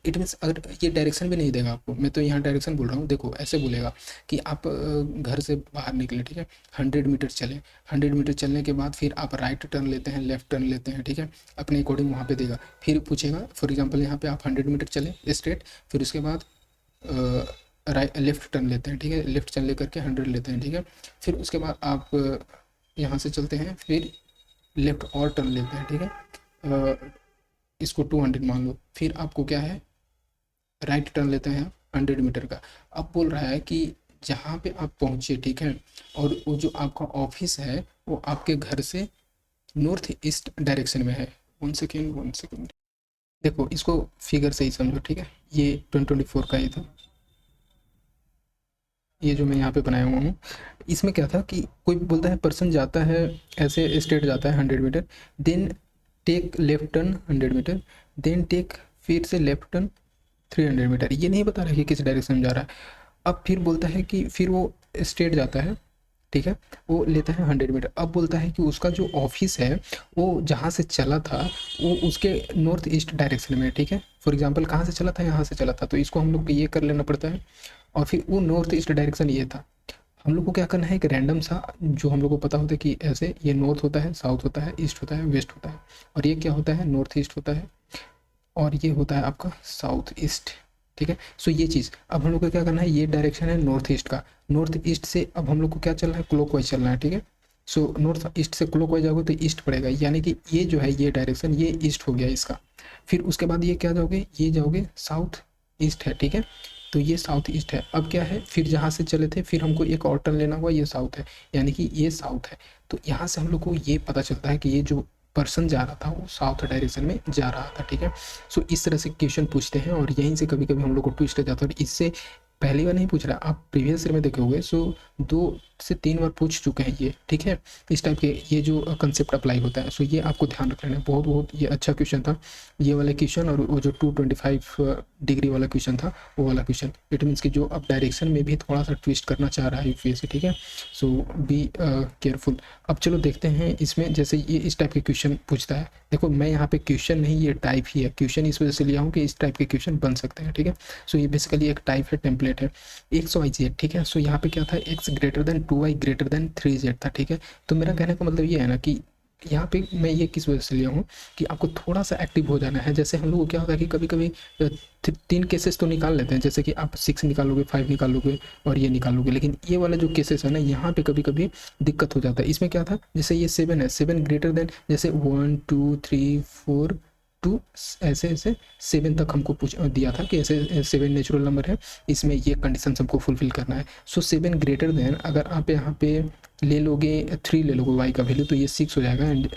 इट मीन्स अगर ये डायरेक्शन भी नहीं देगा आपको, मैं तो यहाँ डायरेक्शन बोल रहा हूँ, देखो ऐसे बोलेगा कि आप घर से बाहर निकले, ठीक है, 100 मीटर चले, 100 मीटर चलने के बाद फिर आप राइट टर्न लेते हैं, लेफ्ट टर्न लेते हैं, ठीक है, अपने अकॉर्डिंग वहाँ पे देगा, फिर पूछेगा फॉर एग्जांपल यहाँ पे आप 100 मीटर चले स्ट्रेट, फिर उसके बाद राइट लेफ्ट टर्न लेते हैं, ठीक है, लेफ्ट टर्न लेकर के 100 लेते हैं, ठीक है, फिर उसके बाद आप यहाँ से चलते हैं, फिर लेफ्ट और टर्न लेते हैं, ठीक है, इसको 200 मान लो, फिर आपको क्या है, राइट टर्न लेते हैं 100 मीटर का। अब बोल रहा है कि जहाँ पे आप पहुँचे, ठीक है, और वो जो आपका ऑफिस है वो आपके घर से नॉर्थ ईस्ट डायरेक्शन में है। 1 सेकेंड 1 सेकेंड, देखो इसको फिगर से ही समझो, ठीक है, ये 2024 का ही था, ये जो मैं यहाँ पे बनाया हुआ हूँ, इसमें क्या था कि कोई बोलता है पर्सन जाता है ऐसे स्ट्रेट जाता है 100 metre, then take left turn 100 metre, then take फिर से लेफ्ट टर्न 300 मीटर, ये नहीं बता रहा कि किस डायरेक्शन में जा रहा है। अब फिर बोलता है कि फिर वो स्ट्रेट जाता है, ठीक है, वो लेता है 100 मीटर, अब बोलता है कि उसका जो ऑफिस है वो जहाँ से चला था वो उसके नॉर्थ ईस्ट डायरेक्शन में, ठीक है, फॉर एग्जांपल कहाँ से चला था, यहाँ से चला था, तो इसको हम लोग को ये कर लेना पड़ता है, और फिर वो नॉर्थ ईस्ट डायरेक्शन ये था। हम लोग को क्या करना है, एक रैंडम सा जो हम लोग को पता होता है कि ऐसे ये नॉर्थ होता है, साउथ होता है, ईस्ट होता है, वेस्ट होता है, और ये क्या होता है, नॉर्थ ईस्ट होता है, और ये होता है आपका साउथ ईस्ट, ठीक है, सो ये चीज़ अब हम लोग को क्या करना है, ये डायरेक्शन है नॉर्थ ईस्ट का, नॉर्थ ईस्ट से अब हम लोग को क्या चलना है, क्लॉकवाइज चलना है, ठीक है, सो नॉर्थ ईस्ट से क्लॉकवाइज जाओगे तो ईस्ट पड़ेगा, यानी कि ये जो है ये डायरेक्शन ये ईस्ट हो गया इसका, फिर उसके बाद ये क्या जाओगे, ये जाओगे साउथ ईस्ट है, ठीक है, तो ये साउथ ईस्ट है। अब क्या है, फिर जहाँ से चले थे फिर हमको एक और टर्न लेना हुआ, ये साउथ है, यानी कि ये साउथ है, तो यहाँ से हम लोग को ये पता चलता है कि ये जो पर्सन जा रहा था वो साउथ डायरेक्शन में जा रहा था, ठीक है, सो इस तरह से क्वेश्चन पूछते हैं, और यहीं से कभी कभी हम लोग को ट्विस्ट हो जाता है, और इससे पहली बार नहीं पूछ रहा, आप प्रीवियस ईयर में देखे होंगे। सो 2 से 3 बार पूछ चुके हैं ये, ठीक है। इस टाइप के ये जो कंसेप्ट अप्लाई होता है, सो ये आपको ध्यान रखना है। बहुत बहुत ये अच्छा क्वेश्चन था ये वाला क्वेश्चन, और वो जो 225 डिग्री वाला क्वेश्चन था वो वाला क्वेश्चन। इट मीन्स कि जो अब डायरेक्शन में भी थोड़ा सा ट्विस्ट करना चाह रहा है यूपीएससी, ठीक है। सो बी केयरफुल। अब चलो देखते हैं इसमें, जैसे ये इस टाइप के क्वेश्चन पूछता है। देखो मैं यहाँ पे क्वेश्चन नहीं, ये टाइप ही है। क्वेश्चन इस वजह से लिया हूँ कि इस टाइप के क्वेश्चन बन सकते हैं, ठीक है। सो ये बेसिकली एक टाइप है, टेम्पलेट है। एक्स वाई जेड, ठीक है। सो यहाँ पे क्या था, x greater than 2y greater than 3z था, ठीक है। तो मेरा कहने का मतलब ये है ना कि यहाँ पे मैं ये किस वजह से लिया हूँ कि आपको थोड़ा सा एक्टिव हो जाना है। जैसे हम लोग को क्या होता है कि कभी कभी 3 केसेस तो निकाल लेते हैं, जैसे कि आप 6 निकालोगे, 5 निकालोगे और ये निकालोगे, लेकिन ये वाला जो केसेस है ना, यहाँ पे कभी कभी दिक्कत हो जाता है। इसमें क्या था, जैसे ये 7 है, 7 ग्रेटर देन, जैसे 1 2 3 4 2 ऐसे ऐसे 7 तक हमको पूछ दिया था कि ऐसे 7 नेचुरल नंबर है, इसमें ये कंडीशन हमको फुलफिल करना है। सो 7 ग्रेटर देन, अगर आप यहाँ पे ले लोगे 3 ले लोगे y का वैल्यू, तो ये 6 हो जाएगा, एंड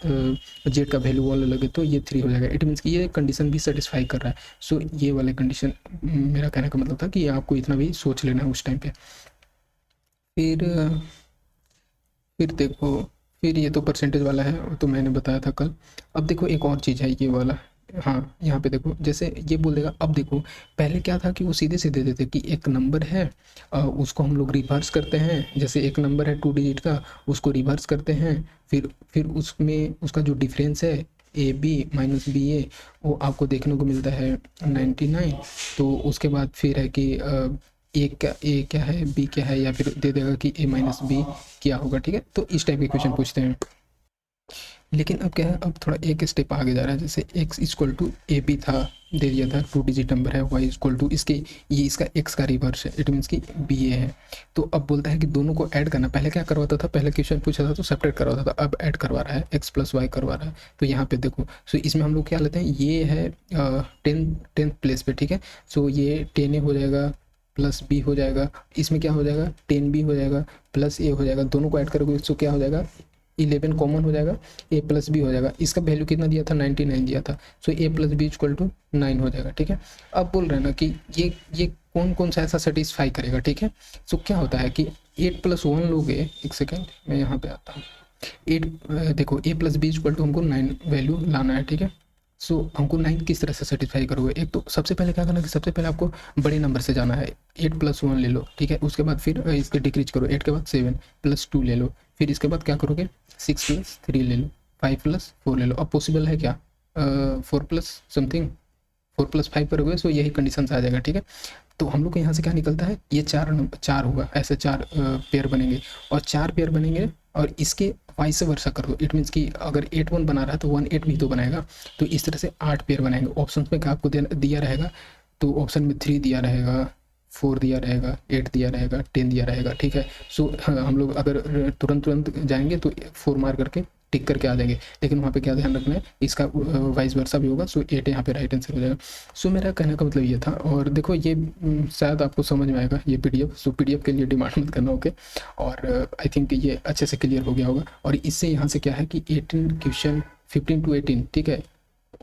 z का वैल्यू वाला लगे तो ये 3 हो जाएगा। इट मीन्स कि ये कंडीशन भी सेटिस्फाई कर रहा है। सो ये वाले कंडीशन, मेरा कहने का मतलब था कि आपको इतना भी सोच लेना है उस टाइम पे। फिर देखो, फिर ये तो परसेंटेज वाला है, वो तो मैंने बताया था कल। अब देखो एक और चीज़ है ये वाला, हाँ यहाँ पे देखो, जैसे ये बोल देगा। अब देखो पहले क्या था कि वो सीधे सीधे देते कि एक नंबर है, उसको हम लोग रिवर्स करते हैं। जैसे एक नंबर है 2 डिजिट का, उसको रिवर्स करते हैं, फिर उसमें उसका जो डिफरेंस है ए बी माइनस बी ए, वो आपको देखने को मिलता है 99। तो उसके बाद फिर है कि ए क्या है, बी क्या है, या फिर दे देगा कि ए माइनस बी क्या होगा, ठीक है। तो इस टाइप के क्वेश्चन पूछते हैं। लेकिन अब क्या है, अब थोड़ा एक स्टेप आगे जा रहा है। जैसे x equal to A B था, दे दिया था 2 डिजिट नंबर है, y इक्वल टू इसके, ये इसका x का रिवर्स है, इट मीन्स कि बी ए है। तो अब बोलता है कि दोनों को ऐड करना। पहले क्या करवाता था, पहले क्वेश्चन पूछा था तो सेपरेट करवाता था, अब ऐड करवा रहा है, x प्लस वाई करवा रहा है। तो यहाँ पे देखो, सो इसमें हम लोग क्या लेते हैं, ये है 10th प्लेस पे, ठीक है। सो ये 10 हो जाएगा प्लस बी हो जाएगा, इसमें क्या हो जाएगा 10 बी हो जाएगा प्लस ए हो जाएगा। दोनों को ऐड करोगे तो क्या हो जाएगा, 11 कॉमन हो जाएगा, ए प्लस बी हो जाएगा। इसका वैल्यू कितना दिया था, 99 दिया था। सो ए प्लस बी इक्वल टू 9 हो जाएगा, ठीक है। अब बोल रहे हैं ना कि ये कौन कौन सा ऐसा सेटिस्फाई करेगा, ठीक है। सो क्या होता है कि 8 + 1 लोगे, एक सेकेंड मैं यहाँ पे आता हूँ। 8 देखो, ए प्लस बी इक्वल टू हमको 9 वैल्यू लाना है, ठीक है। सो हमको 9 किस तरह से सेटिस्फाई करोगे, एक तो सबसे पहले क्या करना है कि सबसे पहले आपको बड़े नंबर से जाना है। 8 + 1 ले लो, ठीक है। उसके बाद फिर इसके डिक्रीज करो, 8 के बाद 7 + 2 ले लो। फिर इसके बाद क्या करोगे, 6 + 3 ले लो, 5 + 4 ले लो। अब पॉसिबल है क्या, 4 + समथिंग, 4 + 5 करोगे, सो यही कंडीशन आ जाएगा, ठीक है। तो हम लोग को यहाँ से क्या निकलता है, ये 4 होगा, ऐसे 4 पेयर बनेंगे, और 4 पेयर बनेंगे, और इसके वाइस वर्सा कर दो। इट मीन्स कि अगर 8 1 बना रहा है तो 1 8 भी तो बनाएगा। तो इस तरह से 8 पेयर बनाएंगे। ऑप्शन में क्या आपको दिया रहेगा, तो ऑप्शन में 3 दिया रहेगा, 4 दिया रहेगा, 8 दिया रहेगा, 10 दिया रहेगा, ठीक है। सो हम लोग अगर तुरंत जाएंगे तो 4 मार करके टिक करके आ जाएंगे। लेकिन वहाँ पे क्या ध्यान रखना है, इसका वाइस वर्सा भी होगा। सो 8 यहाँ पे राइट आंसर हो जाएगा। सो मेरा कहने का मतलब ये था। और देखो ये शायद आपको समझ में आएगा ये पीडीएफ। सो पीडीएफ के लिए डिमांड मत करना, ओके। और आई थिंक ये अच्छे से क्लियर हो गया होगा। और इससे यहाँ से क्या है कि 18 क्वेश्चन, 15 to 18, ठीक है।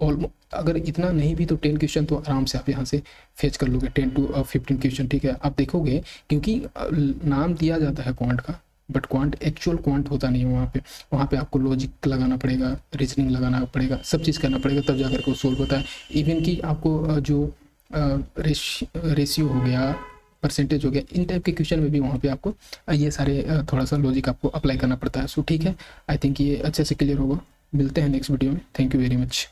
ऑलमोस्ट अगर इतना नहीं भी तो 10 क्वेश्चन तो आराम से आप यहाँ से फेच कर लोगे, 10 to 15 क्वेश्चन, ठीक है। आप देखोगे क्योंकि नाम दिया जाता है क्वांट का, बट क्वांट एक्चुअल क्वांट होता नहीं है वहाँ पे आपको लॉजिक लगाना पड़ेगा, रीजनिंग लगाना पड़ेगा, सब चीज़ करना पड़ेगा, तब जाकर के वो सोल्व होता है। इवन कि आपको जो रेशियो हो गया, परसेंटेज हो गया, इन टाइप के क्वेश्चन में भी वहाँ पे आपको ये सारे थोड़ा सा लॉजिक आपको अप्लाई करना पड़ता है। सो ठीक है, आई थिंक ये अच्छे से क्लियर होगा। मिलते हैं नेक्स्ट वीडियो में। Thank you very much.